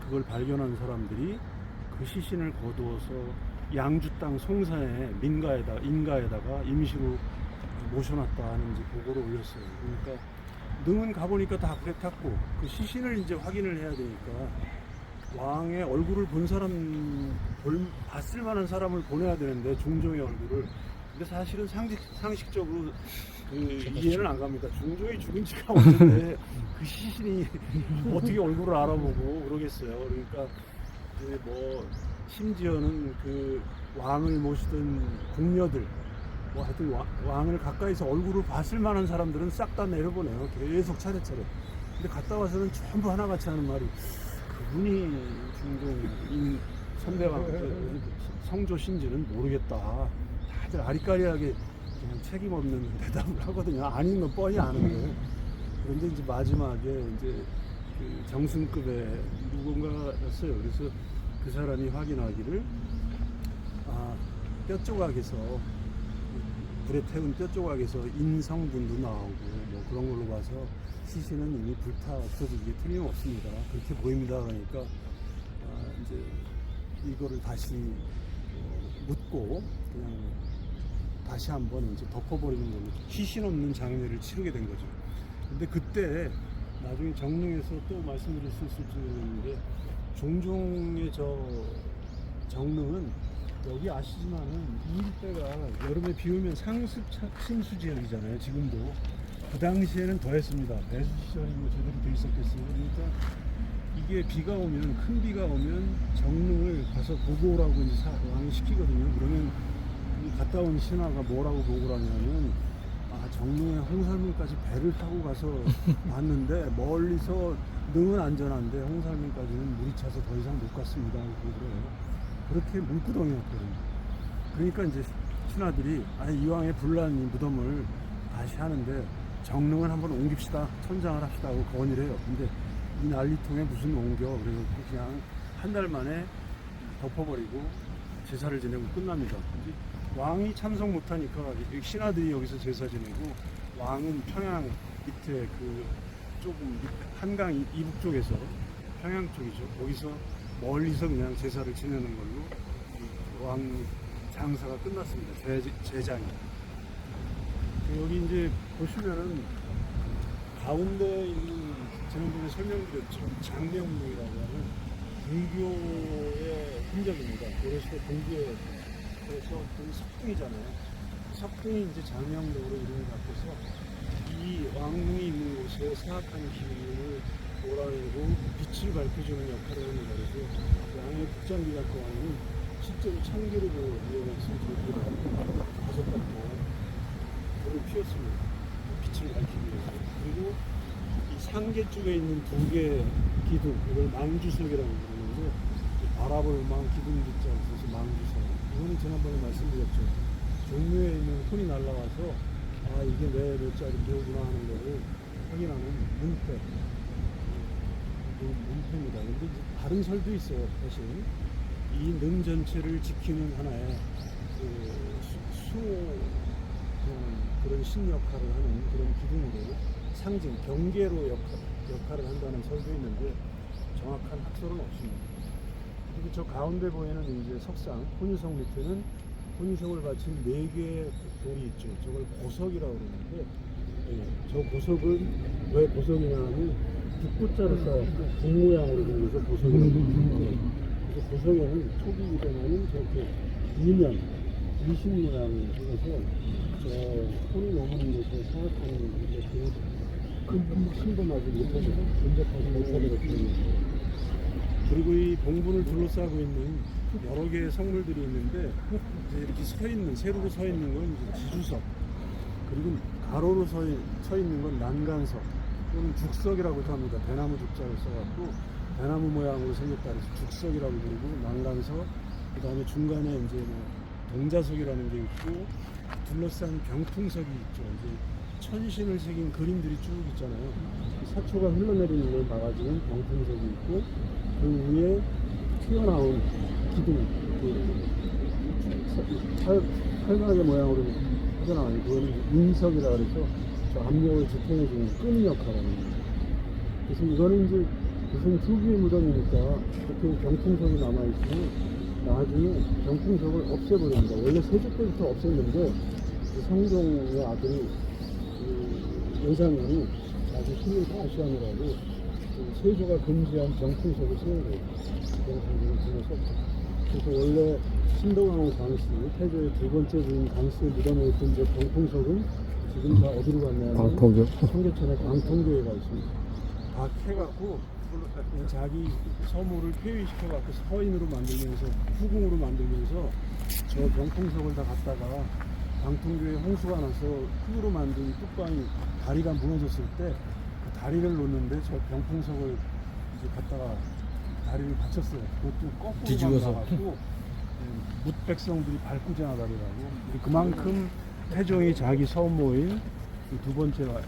그걸 발견한 사람들이 그 시신을 거두어서 양주 땅 송산의 인가에다가 임시로 모셔놨다 하는 이제 보고를 올렸어요. 그러니까 능은 가보니까 다 그랬고, 그 시신을 이제 확인을 해야 되니까 왕의 얼굴을 본 사람, 봤을 만한 사람을 보내야 되는데, 중종의 얼굴을. 근데 사실은 상식적으로 이해는 안 갑니다. 중종이 죽은 지가 없는데 그 시신이 어떻게 얼굴을 알아보고 그러겠어요. 그러니까 뭐 심지어는 그 왕을 모시던 궁녀들, 뭐 하여튼 왕을 가까이서 얼굴을 봤을 만한 사람들은 싹 다 내려보내요. 계속 차례차례. 근데 갔다 와서는 전부 하나같이 하는 말이, 그분이 중종 선대왕 성조 신지는 모르겠다. 다들 아리까리하게 그냥 책임 없는 대답을 하거든요. 아닌 건 뻔히 아는데. 그런데 이제 마지막에 이제 그 정승급의 누군가였어요. 그래서 그 사람이 확인하기를, 뼈 조각에서, 불에 태운 뼈 조각에서 인성분도 나오고 뭐 그런 걸로 봐서 시신은 이미 불타 없어지기 틀림없습니다. 그렇게 보입니다. 그러니까 이제 이거를 다시 묻고 그냥 다시 한번 이제 덮어버리는 걸로 시신 없는 장례를 치르게 된 거죠. 근데 그때 나중에 정릉에서 또 말씀드릴 수 있을지 모르겠는데, 종종의 저 정릉은 여기 아시지만은 이 일대가 여름에 비 오면 상습 침수 지역이잖아요. 지금도 그 당시에는 더했습니다. 배수 시설이 뭐 제대로 돼 있었겠어요. 그러니까 이게 비가 오면 큰 비가 오면 정릉을 가서 보고 오라고 이제 왕이 시키거든요. 그러면 이 갔다 온 신하가 뭐라고 보고를 하냐면 정릉에 홍살문까지 배를 타고 가서 봤는데 멀리서 능은 안전한데 홍살문까지는 물이 차서 더 이상 못 갔습니다. 그래요. 그렇게 물구덩이였거든요. 그러니까 이제 신하들이 이왕에 불난 이 무덤을 다시 하는데 정릉은 한번 옮깁시다. 천장을 합시다 하고 건의를 해요. 근데 이 난리통에 무슨 옮겨. 그래서 그냥 한 달 만에 덮어버리고 제사를 지내고 끝납니다. 근데 왕이 참석 못하니까 신하들이 여기서 제사 지내고 왕은 평양 밑에 그 조금 한강 이북 쪽에서 평양 쪽이죠. 거기서 멀리서 그냥 제사를 지내는 걸로 왕 장사가 끝났습니다. 제장이. 여기 이제 보시면은 가운데 있는 지난번에 설명드렸죠. 장명문이라고 하는 불교의 흔적입니다. 고려시대 동교에 그래서 그 석궁이잖아요. 석궁이 이제 장명록으로 이름이 바뀌어서 이 왕궁이 있는 곳에 사악한 기운을 몰아내고 빛을 밝혀주는 역할을 합니다. 그래서 왕의 국장비각과 왕은 실제로 참기름을 이용해서 불교를 5달 동안 불을 피웠습니다. 빛을 밝히기 위해서. 그리고 이 상계 쪽에 있는 두 개의 기둥, 이걸 망주석이라고 부르는데 바라볼 망 기둥 짓자 그래서 망주석. 이거는 지난번에 말씀드렸죠. 종묘에 있는 혼이 날라와서 이게 몇 자리인지 오구나 하는 거를 확인하는 문패. 문패입니다. 근데 다른 설도 있어요. 사실 이 능 전체를 지키는 하나의 그런 신 역할을 하는 그런 기둥으로 상징, 경계로 역할을 한다는 설도 있는데 정확한 학설은 없습니다. 그리고 저 가운데 보이는 이제 석상, 혼유석 밑에는 혼유석을 바친 4개의 돌이 있죠. 저걸 보석이라고 그러는데, 저 보석은 왜 보석이냐 하면 북구자로 쌓았고 북 모양으로 생겨서 보석이라고 그러는데, 그래서 보석에는 톡이 일어나는 저렇게 이면, 미신 모양을 해서 저 혼이 넘는 곳에 사악하는 이렇게 큰범하지 못하게 근접하지 못하게 그렇게. 그리고 이 봉분을 둘러싸고 있는 여러 개의 성물들이 있는데 이제 이렇게 서 있는, 세로로 서 있는 건 이제 지주석, 그리고 가로로 서 있는 건 난간석 또는 죽석이라고도 합니다. 대나무 죽자를 써갖고 대나무 모양으로 생겼다 해서 죽석이라고 부르고 난간석, 그 다음에 중간에 이제 뭐 동자석이라는 게 있고 둘러싼 병풍석이 있죠. 이제 천신을 새긴 그림들이 쭉 있잖아요. 사초가 흘러내리는 걸 막아주는 병풍석이 있고 그 위에 튀어나온 기둥, 팔각의 모양으로 튀어나온 그거는 인석이라 그래서 저 압력을 지탱해주는 끈 역할을 합니다. 그래서 이거는 이제 무슨 투기의 무덤이니까 보통 병풍석이 남아있으면 나중에 병풍석을 없애버립니다. 원래 세조 때부터 없앴는데 성종의 아들이 여장님이 아주 힘을 과시하느라고 세조가 금지한 병풍석을 세운 거예요. 병풍석을 불러서. 그래서 원래 신덕왕후 강씨, 태조의 2번째 부인 강씨의 무덤에 있던 저 병풍석은 지금 다 어디로 갔냐면 광통교? 청계천에 광통교회가 있습니다. 다 캐갖고 자기 서무를 폐위시켜갖고 서인으로 만들면서 후궁으로 만들면서 저 병풍석을 다 갖다가 광통교회 홍수가 나서 흙으로 만든 뚝방이 다리가 무너졌을 때 그 다리를 놓는데 저 병풍석을 이제 갖다가 다리를 받쳤어요. 그것도 거꾸로 뒤집어서. 만들어갖고 묻백성들이 밟고 지나가더라고. 그만큼 태종이 자기 서모인 그 2번째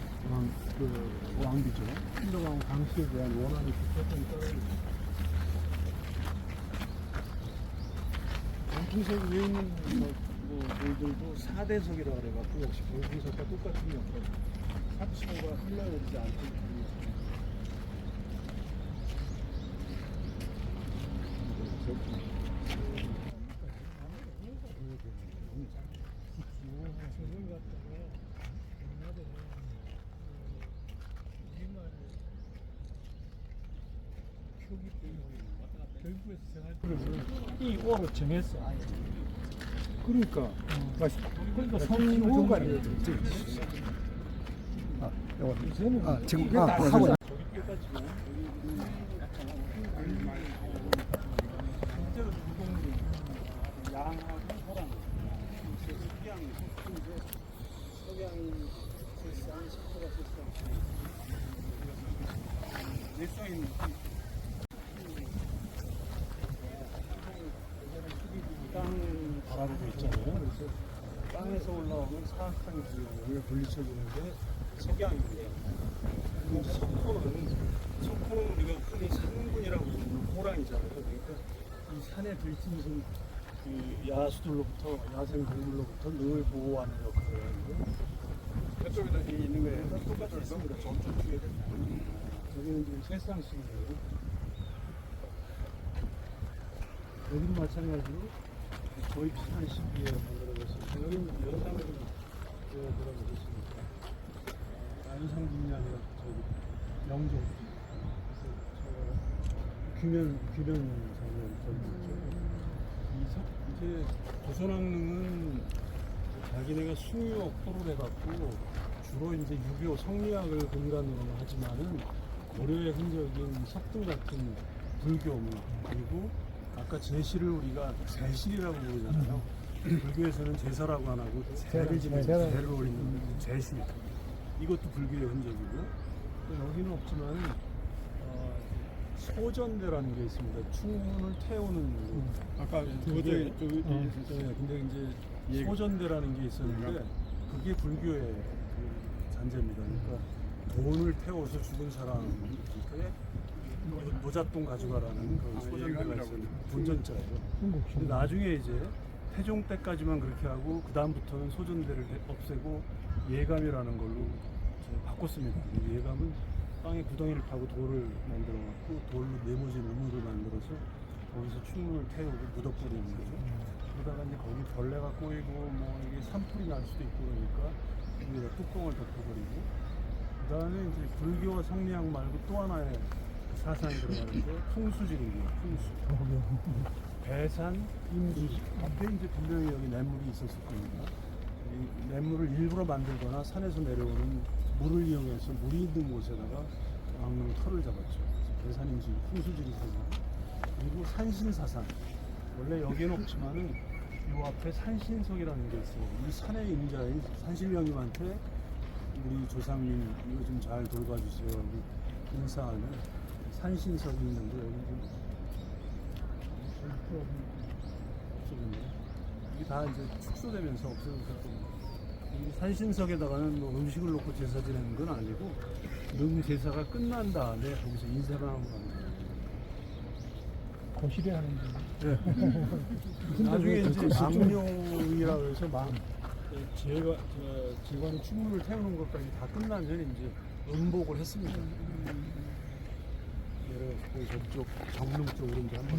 왕비죠. 신덕왕후 강씨에 대한 원한이 깊었던 따름입니다. 병풍석 위에 있는 돌들도 4대석이라고 그래갖고 역시 병풍석과 똑같은 역할. 사초가 흘러내리지 않도록 표기 때문에 왔다 갔다 교육부에서 생활 이 오로 정했어. 아예. 그러니까 그러니까 성우가 지금 이게 다 하고 나. 조립해가지고 실제로 주동이 양하고 호랑 석양이 속인데 석양이 실상 10%가 실상 내성인 땅 바라보고 있잖아요. 그래서 땅에서 올라오는 사악한 기운을 분리쳐주는데 석양입니다. 그리고 석호는 우리가 흔히 산군이라고 부르는 호랑이잖아요. 그러니까 이 산에 들짐승 그 야수들로부터 야생 동물로부터 늘 보호하는 역할을 하는데 그쪽에다 있는 거에 똑같이 있습니다. 점점 뒤에 여기는 지금 새쌍식이에요. 여기도 마찬가지로 거의 비슷한 시기에 만들어졌습니다. 여기는 연상으로 뭐라고 그랬습니까? 안상 분야가 저기 영종 규면 장면 전이죠. 이제 조선왕릉은 자기네가 숭유 포를 해갖고 주로 이제 유교 성리학을 근간으로 하지만은 고려의 흔적인 석등 같은 불교 문화 그리고 아까 제시를 우리가 제실이라고 부르잖아요. 불교에서는 제사라고 안 하고 제를 지내서 제를 올리는 제시. 이것도 불교의 흔적이고 여기는 없지만 소전대라는 게 있습니다. 충문을 태우는 아까 그게 근데 이제 소전대라는 게 있었는데 그게 불교의 그 잔재입니다. 그러니까 돈을 태워서 죽은 사람한테 모잣돈 가져가라는 그런 소전대가 있었는데 본전자예요. 근데 나중에 이제 태종 때까지만 그렇게 하고 그 다음부터는 소전대를 없애고 예감이라는 걸로 바꿨습니다. 예감은 땅에 구덩이를 파고 돌을 만들어 갖고 돌로 네모진 우물을 만들어서 거기서 충문을 태우고 묻어버리는 거죠. 그러다가 이제 거기 벌레가 꼬이고 뭐 이게 산불이 날 수도 있고 그러니까 여기다 뚜껑을 덮어버리고 그 다음에 이제 불교와 성리학 말고 또 하나의 사상이 들어가는데 풍수지리기예요. 풍수. 배산, 임수. 앞에 이제 분명히 여기 냇물이 있었을 겁니다. 이 냇물을 일부러 만들거나 산에서 내려오는 물을 이용해서 물이 있는 곳에다가 왕릉 털을 잡았죠. 배산, 임수, 풍수지리 사상. 그리고 산신사상. 원래 여기는 없지만은 이 앞에 산신석이라는 게 있어요. 이 산의 임자인 산신령님한테 우리 조상님 이거 좀 잘 돌봐주세요. 인사하는 산신석이 있는데 여기 좀 이게 다 이제 축소되면서 없어졌을 겁니다. 이 산신석에다가는 뭐 음식을 놓고 제사 지내는 건 아니고 능 제사가 끝난 다음에 거기서 인사를 하는 겁니다. 거실에 하는 게. 나중에 이제 망룡이라고 해서 제관의 충문을 태우는 것까지 다 끝나면 이제 음복을 했습니다. 내려가서 저쪽 정릉 쪽으로 이제 한번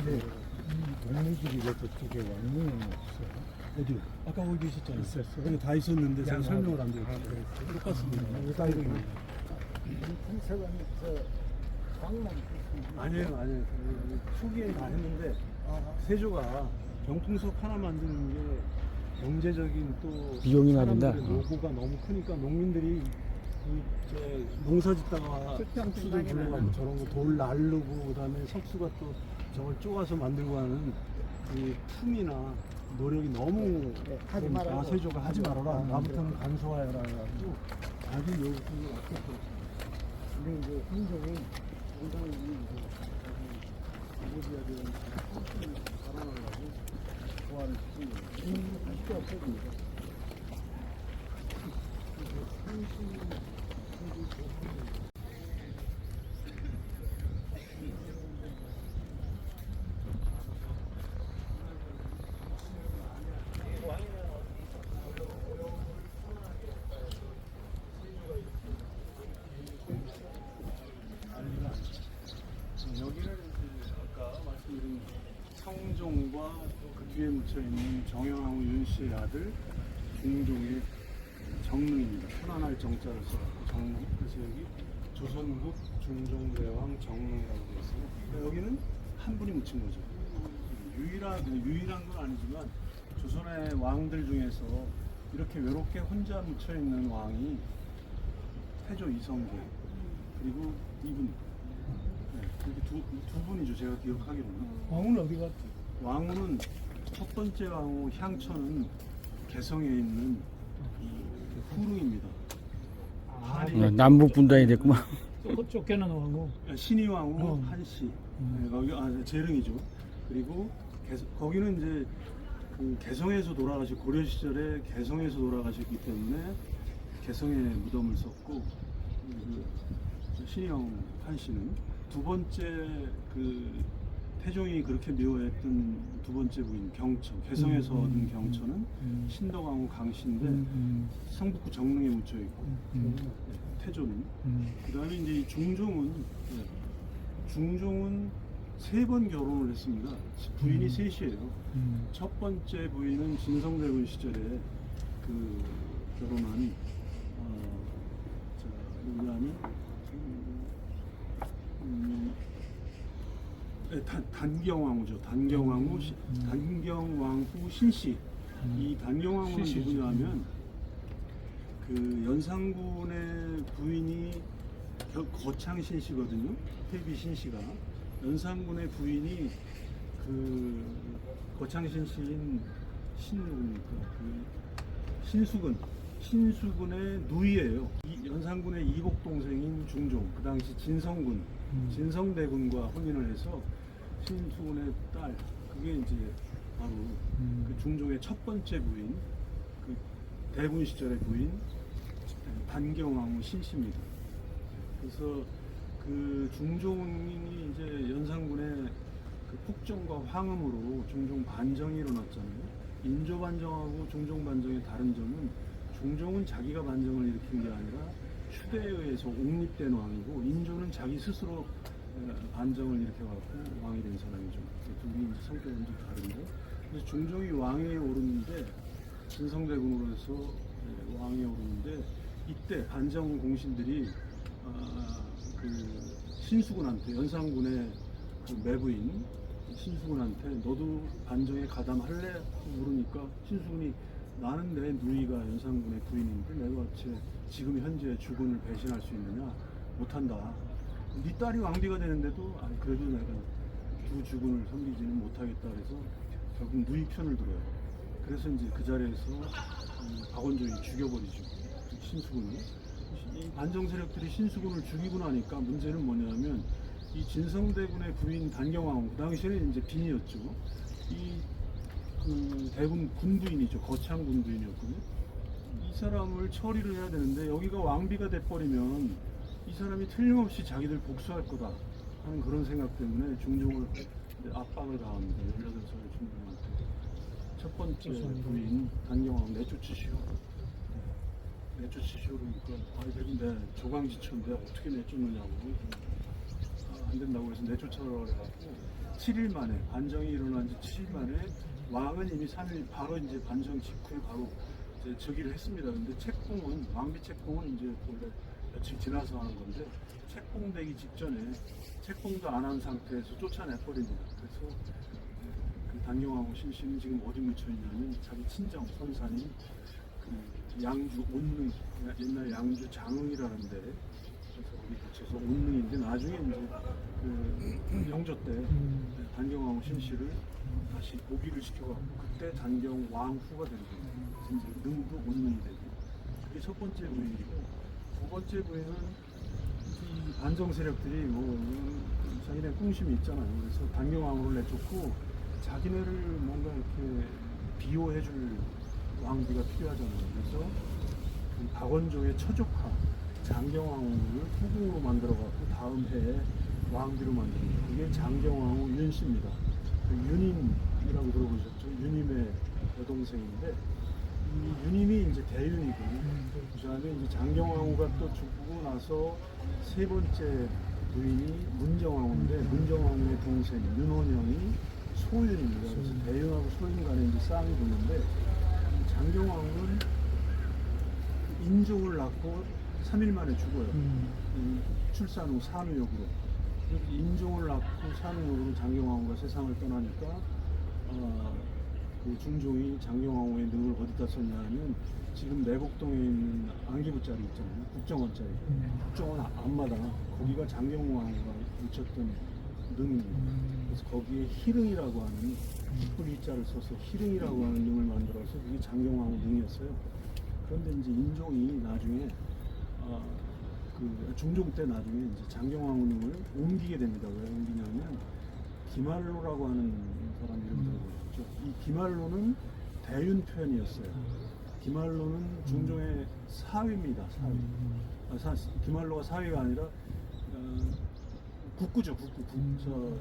동네들이 왜 저쪽에 왕릉은 없어요? 어디요? 아까 거기 있었잖아요. 있었어요? 근데 다 있었는데 제가 설명을 안 드렸어요. 똑같습니다. 풍세관이 광만 아니에요. 초기에 다 했는데 세조가 병풍석 하나 만드는 게 경제적인 또 비용이 사람들의 나든다. 노고가 너무 크니까 농민들이 이제 농사 짓다가 석수들 불러가지고 저런 거 돌 날르고 그다음에 석수가 또 저걸 쪼가서 만들고 하는 그 품이나 노력이 너무 하지 말아라. 세조가 하지 말아라. 나부터는 간소화해라 해가지고 자기 요구를 아꼈고 근데 이제 흥정은 상당히 이제 아버지에 대한 성품을 자라나려고 좋아하는 시즌이에요. 할수 없거든요. 여기는 이제 아까 말씀드린 성종과 그 뒤에 묻혀있는 정영하고 윤씨의 아들 중종의 정릉입니다. 편안할 정자를 써갖고 정릉. 그래서 여기 조선국 중종대왕 정릉이라고 되어 있어요. 여기는 한 분이 묻힌 거죠. 유일한 건 아니지만 조선의 왕들 중에서 이렇게 외롭게 혼자 묻혀 있는 왕이 태조 이성계 그리고 이분 이렇게 두 분이죠. 제가 기억하기로는. 왕은 어디 갔지? 왕후는 첫 번째 왕후 향천은 개성에 있는 이 후릉입니다. 남북 분단이 됐구만. 쫓겨난 왕후. 신의 왕후 어. 한씨 거기 재릉이죠. 그리고 거기는 이제 그 개성에서 돌아가시고 고려 시절에 개성에서 돌아가셨기 때문에 개성에 무덤을 썼고 그 신의 왕후 한씨는 두 번째 그 태종이 그렇게 미워했던 두 번째 부인 경천 개성에서 얻은 경천은 신덕왕후 강씨인데 성북구 정릉에 묻혀 있고 태조는 그다음에 이제 이 중종은 세 번 결혼을 했습니다. 부인이 셋이에요. 첫 번째 부인은 진성대군 시절에 그 결혼한 누구냐면 단경왕후죠. 단경왕후 신씨. 이 단경왕후는 누구냐면 그 연산군의 부인이 거창 신씨거든요. 태비 신씨가 연산군의 부인이 그 거창 신씨인 신수군의 누이예요. 연산군의 이복 동생인 중종, 그 당시 진성대군과 혼인을 해서 신수군의 딸, 그게 이제 바로 그 중종의 첫 번째 부인, 그 대군 시절의 부인 단경왕후 신씨입니다. 그래서 그 중종이 이제 연산군의 그 폭정과 황음으로 중종 반정이 일어났잖아요. 인조 반정하고 중종 반정의 다른 점은 중종은 자기가 반정을 일으킨 게 아니라 추대에 의해서 옹립된 왕이고 인조는 자기 스스로 반정을 일으켜갖고 왕이 된 사람이죠. 둘이 성격은 좀 다른데 그래서 중종이 왕위에 오르는데 진성대군으로 해서 왕위에 오르는데 이때 반정 공신들이 그 신수군한테 연산군의 그 매부인 신수군한테 너도 반정에 가담할래? 물으니까 신수군이 나는 내 누이가 연산군의 부인인데 내가 어째 지금 현재 주군을 배신할 수 있느냐? 못한다. 네 딸이 왕비가 되는데도 그래도 내가 두 주군을 섬기지는 못하겠다 그래서 결국 누이 편을 들어요. 그래서 이제 그 자리에서 박원종이 죽여버리죠. 신수군을. 이 반정 세력들이 신수군을 죽이고 나니까 문제는 뭐냐면 이 진성대군의 부인 단경왕후 그 당시에는 이제 빈이었죠. 그 대군 군부인이죠. 거창 군부인이었거든요. 이 사람을 처리를 해야 되는데 여기가 왕비가 돼버리면 이 사람이 틀림없이 자기들 복수할 거다 하는 그런 생각 때문에 중종을 압박을 가합니다. 18살의 중종한테 첫 번째 부인 단경왕후 내쫓으시오. 내쫓으시오 그러니까 내 조강지처인데 어떻게 내쫓느냐고 안 된다고 해서 내쫓으라고 해갖고 7일 만에 반정이 일어난 지 7일 만에 왕은 이미 3일 바로 이제 반정 직후에 바로 이제 즉위를 했습니다. 근데 책봉은 왕비 책봉은 이제 원래 며칠 지나서 하는 건데 책봉되기 직전에 책봉도 안 한 상태에서 쫓아내 버립니다. 그래서 그 단경왕후 신씨는 지금 어디 묻혀 있냐면 자기 친정 선산인 그 양주 온릉 옛날 양주 장흥이라는데 그래서 거기 붙여서 온릉인데 나중에 이제 그 영조 때 단경왕후 신씨를 다시 복위를 시켜갖고 그때 단경왕후가 되는 거예요. 이제 능도 온릉이 되고 그게 첫 번째 부인이고 두 번째 부인은 이 반정 세력들이 뭐 자기네 꿍심이 있잖아요. 그래서 단경왕후를 내쫓고 자기네를 뭔가 이렇게 비호해줄 왕비가 필요하잖아요. 그래서 그 박원종의 처조카 장경왕후를 후궁으로 만들어갖고 다음 해에 왕비로 만듭니다. 그게 장경왕후 윤씨입니다. 그 윤임이라고 들어보셨죠? 윤임의 여동생인데 이 윤임이 이제 대윤이고 그 다음에 이제 장경왕후가 또 죽고 나서 세 번째 부인이 문정왕후인데 문정왕후의 동생 윤원영이 소윤입니다. 그래서 대윤하고 소윤 간에 이제 싸움이 붙는데 장경왕후는 인종을 낳고 3일 만에 죽어요. 출산 후 산후역으로. 그래서 인종을 낳고 사는 이유로 장경왕후가 세상을 떠나니까 그 중종이 장경왕후의 능을 어디다 썼냐면 지금 내곡동에 있는 안기부짜리 있잖아요. 국정원짜리. 국정원 앞마다 거기가 장경왕후가 묻혔던 능입니다. 그래서 거기에 희릉이라고 하는 기쁜 이자를 써서 희릉이라고 하는 능을 만들어서 그게 장경왕후 능이었어요. 그런데 이제 인종이 나중에 그 중종 때 나중에 이제 장경왕후 능을 옮기게 됩니다. 왜 옮기냐면 기말로라고 하는 사람 이름 들어보셨죠? 이 기말로는 대윤 표현이었어요. 기말로는 중종의 사위입니다. 사위. 기말로가 사위가 아니라 국구죠. 국구.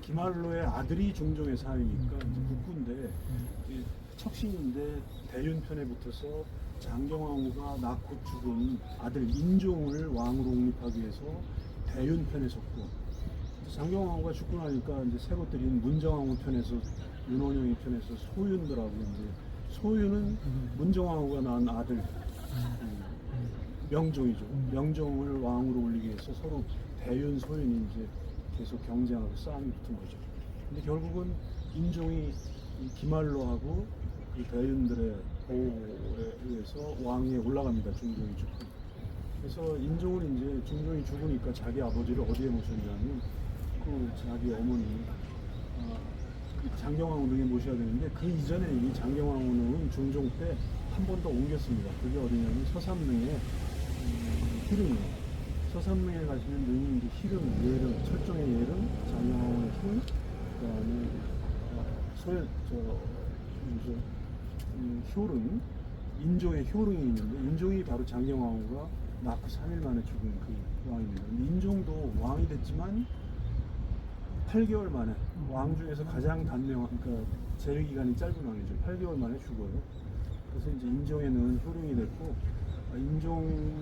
기말로의 아들이 중종의 사위니까 이제 국구인데 척신인데 대윤 편에 붙어서 장경왕후가 낳고 죽은 아들 인종을 왕으로 옹립하기 위해서 대윤 편에 섰고 장경왕후가 죽고 나니까 이제 새 것들인 문정왕후 편에서 윤원영이 편에서 소윤들하고 이제 소윤은 문정왕후가 낳은 아들 명종이죠. 명종을 왕으로 올리기 위해서 서로 대윤 소윤이 이제 계속 경쟁하고 싸움이 붙은 거죠. 근데 결국은 인종이 이 기말로하고 이 대윤들의 보호에 의해서 왕위에 올라갑니다. 중종이 죽고. 그래서 인종은 이제 중종이 죽으니까 자기 아버지를 어디에 모셨냐면 그 자기 어머니 그 장경왕후 능에 모셔야 되는데 그 이전에 이 장경왕후 능은 중종 때 한 번 더 옮겼습니다. 그게 어디냐면 서삼릉에 희릉이에요. 서삼릉에 가시면 능이 이제 희릉, 예릉, 철종의 예릉, 장경왕후의 희릉, 그다음에 효릉, 인종의 효릉이 있는데 인종이 바로 장경왕후가 낳고 3일 만에 죽은 그 왕입니다. 근데 인종도 왕이 됐지만 8개월 만에 왕 중에서 가장 단명, 그러니까 재위 기간이 짧은 왕이죠. 8개월 만에 죽어요. 그래서 이제 인종에는 효릉이 됐고 인종이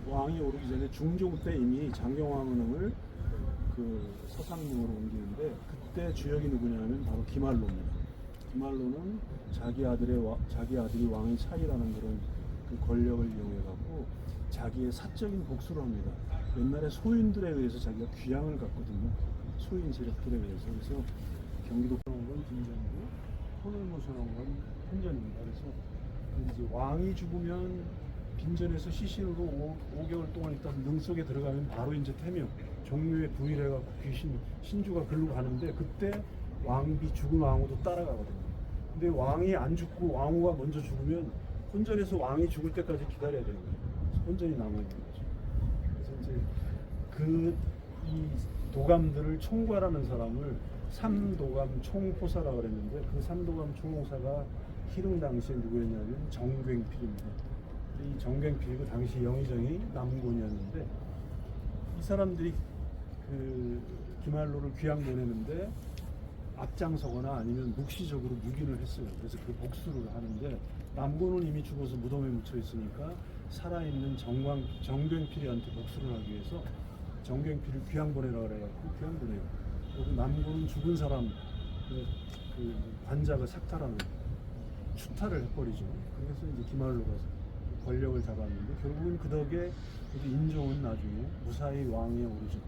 왕이 오르기 전에 중종 때 이미 장경왕후를 그 서상릉으로 옮기는데 그때 주역이 누구냐면 바로 기말로입니다. 기말로는 자기 아들이 왕의 차이라는 그런 그 권력을 이용해 갖고 자기의 사적인 복수를 합니다. 옛날에 소인들에 의해서 자기가 귀양을 갔거든요. 소인 세력들에 의해서. 그래서 경기도 건 빈전이고 호놀무선한 건 편전입니다. 그래서 이제 왕이 죽으면 빈전에서 시신으로 5개월 동안 일단 능 속에 들어가면 바로 이제 태명 종묘에 부일해갖고 귀신 신주가 글로 가는데 그때 왕비 죽은 왕후도 따라가거든요. 근데 왕이 안 죽고 왕후가 먼저 죽으면 혼전에서 왕이 죽을 때까지 기다려야 되는 거예요. 혼전이 남아 있는 거죠. 그래서 이제 이 도감들을 총괄하는 사람을 삼도감 총호사라고 그랬는데 그 삼도감 총호사가 희릉 당시에 누구였냐면 정갱필입니다. 이 정갱필이 그 당시 영의정이 남곤이었는데 이 사람들이 그 기말로를 귀양 보내는데 앞장서거나 아니면 묵시적으로 묵인을 했어요. 그래서 그 복수를 하는데 남곤은 이미 죽어서 무덤에 묻혀 있으니까 살아있는 정갱필이한테 복수를 하기 위해서 정갱필을 귀양 보내라 그래갖고 귀양 보내요. 그리고 남곤은 죽은 사람 그 관자가 삭탈하는 추탈을 해버리죠. 그래서 이제 기말로가 권력을 잡았는데 결국은 그 덕에 인종은 나중에 무사히 왕위에 오르죠.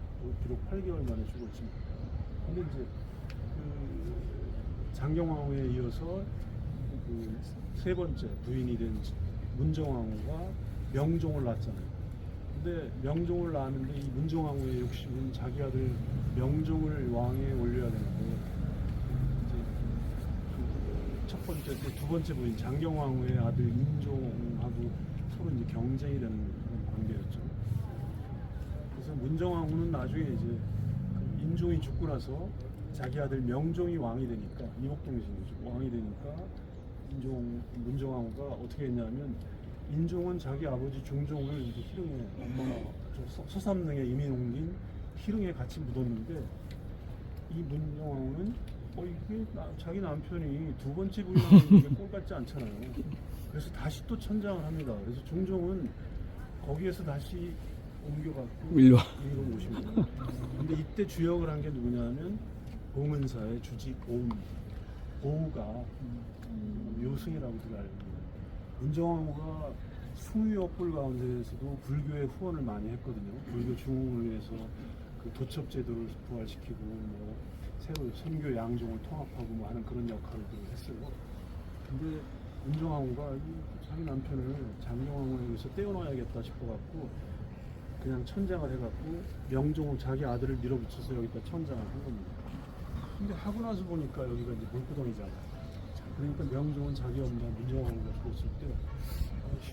비록 8개월 만에 죽었지만. 근데 이제 그 장경왕후에 이어서 그 세 번째 부인이 된 문정왕후가 명종을 낳았잖아요. 근데 명종을 낳았는데 이 문정왕후의 욕심은 자기 아들 명종을 왕위에 올려야 되는데 이제 첫 번째, 두 번째 부인 장경왕후의 아들 인종하고 서로 이제 경쟁이 되는 그런 관계였죠. 그래서 문정왕후는 나중에 이제 그 인종이 죽고 나서 자기 아들 명종이 왕이 되니까 이목동이신이죠. 왕이 되니까 문정왕후가 어떻게 했냐면 인종은 자기 아버지 중종을 이제 희릉에 엄마가 서삼릉에 이미 옮긴 희릉에 같이 묻었는데 이 문정왕후는 이게 자기 남편이 두 번째 부인하는 게 꼴 같지 않잖아요. 그래서 다시 또 천장을 합니다. 그래서 중종은 거기에서 다시 옮겨갖고 일로 오십니다. 근데 이때 주역을 한 게 누구냐면 봉은사의 주지 보우가 요승이라고도 알고 있는 문정왕후가 숭유업불 가운데에서도 불교의 후원을 많이 했거든요. 불교 중흥을 위해서 그 도첩 제도를 부활시키고 뭐 새로 선교 양종을 통합하고 뭐 하는 그런 역할을 했어요. 근데 문정왕후가 자기 남편을 장영왕후에게서 떼어놔야겠다 싶어갖고 그냥 천장을 해갖고 명종은 자기 아들을 밀어붙여서 여기다 천장을 한 겁니다. 근데 하고 나서 보니까 여기가 이제 물구덩이잖아. 그러니까 명종은 자기 엄마 문정왕후가 죽었을 때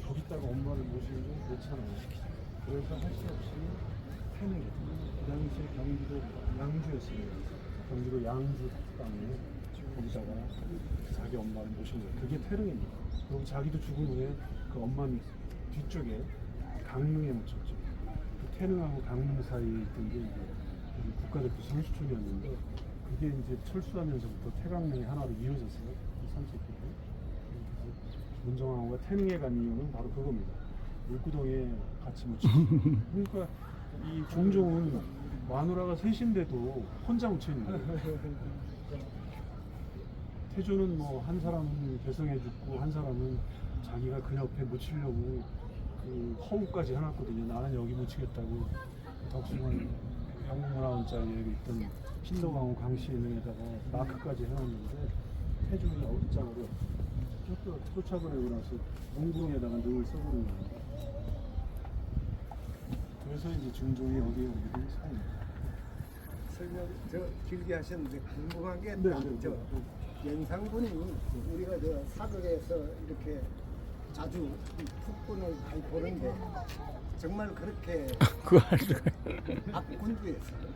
여기다가 엄마를 모시는 건 그렇잖아요. 그래서 할 수 없이 태릉에 그 당시에 경기도 양주였습니다. 경기도 양주 땅에 거기다가 자기 엄마를 모신 거예요. 그게 태릉입니다. 그리고 자기도 죽은 후에 그 엄마 뒤쪽에 강릉에 묻혔죠. 그 태릉하고 강릉 사이에 있던 게 이제 국가대표 상수촌이었는데 그게 이제 철수하면서부터 태강릉이 하나로 이어졌어요. 그 산책길이. 문정왕후가 태릉에 간 이유는 바로 그겁니다. 물구덩이에 같이 묻혀. 그러니까 이 중종은 마누라가 셋인데도 혼자 묻혀 있는 거예요. 태조는 뭐 한 사람은 개성해 죽고 한 사람은 자기가 그 옆에 묻히려고 그 허우까지 해놨거든요. 나는 여기 묻히겠다고. 덕수는 영문문화원자리에 있던 신덕왕후 강시인에다가 마크까지 해놨는데 태조는 어깃장으로 쫓아보내고 나서 몽구렁에다가 늘 써버린 거예요. 그래서 이제 중종이 여기에 오기를 사입니다. 설명 길게 하셨는데 궁금한 게 네, 딱 네, 저 네. 연산군이 우리가 저 사극에서 이렇게 자주 풋군을 많이 보는데 정말 그렇게 그거 알죠. 앞군주였어요.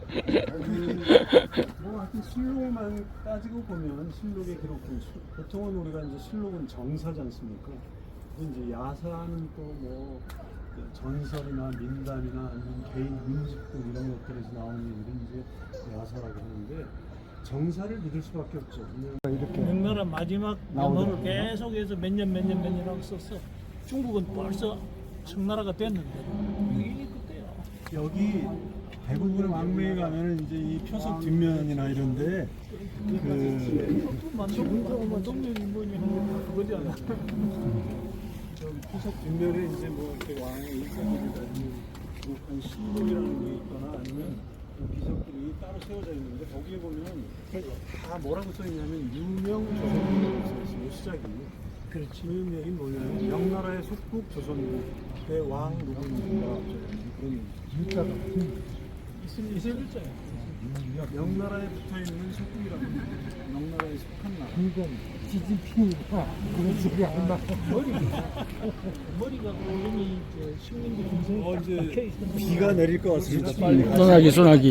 뭐 하여튼 실록만 따지고 보면 실록의 기록은 보통은 우리가 이제 실록은 정사지 않습니까? 근데 이제 야사는 또 뭐 전설이나 민담이나 아니면 개인 문집들 이런 것들에서 나오는 얘기를 이제 야사라고 하는데 정사를 믿을 수밖에 없죠. 명나라 마지막 명호를 계속해서 몇 년 하고 썼어. 중국은 벌써 청나라가 됐는데 이게 그때요. 여기 대부분의 왕릉에 가면 이제 이 표석 뒷면이나 이런데 그 만동력이 뭐니 하는 거 그거잖아. 저기 표석 뒷면에 이제 뭐 이렇게 왕의 일상이라든지 한 신록이라는 게 있거나 아니면 비석들이 따로 세워져 있는데 거기에 보면 다 뭐라고 써 있냐면 유명 조선국이라고 써 있어요. 시작이. 그렇지. 이 얘기는 뭐냐면 명나라의 속국 조선국의 왕 누구인가 그런 진짜가 있을 글자야. 명나라에 붙어 있는 속국이라는 거예요. 명나라에 속한 나라. 이건 뒤집히니까 그런 소리 안 나. 머리가 고름이 식민지 중성이 딱 박혀 있어. 비가 내릴 것 같습니다. 빨리 소나기, 소나기.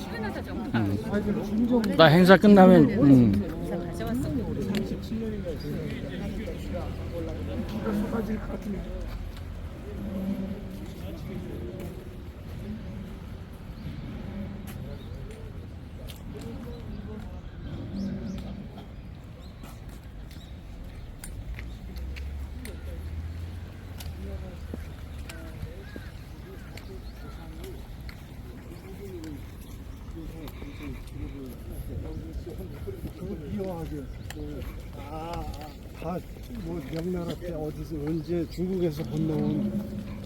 시간에서 좀 나 행사 끝나면, 가져왔어. 37년인가 했어요. 비가 쏟아질 것 같은데. 이용하게 다뭐 명나라 때 어디서 언제 중국에서 건너온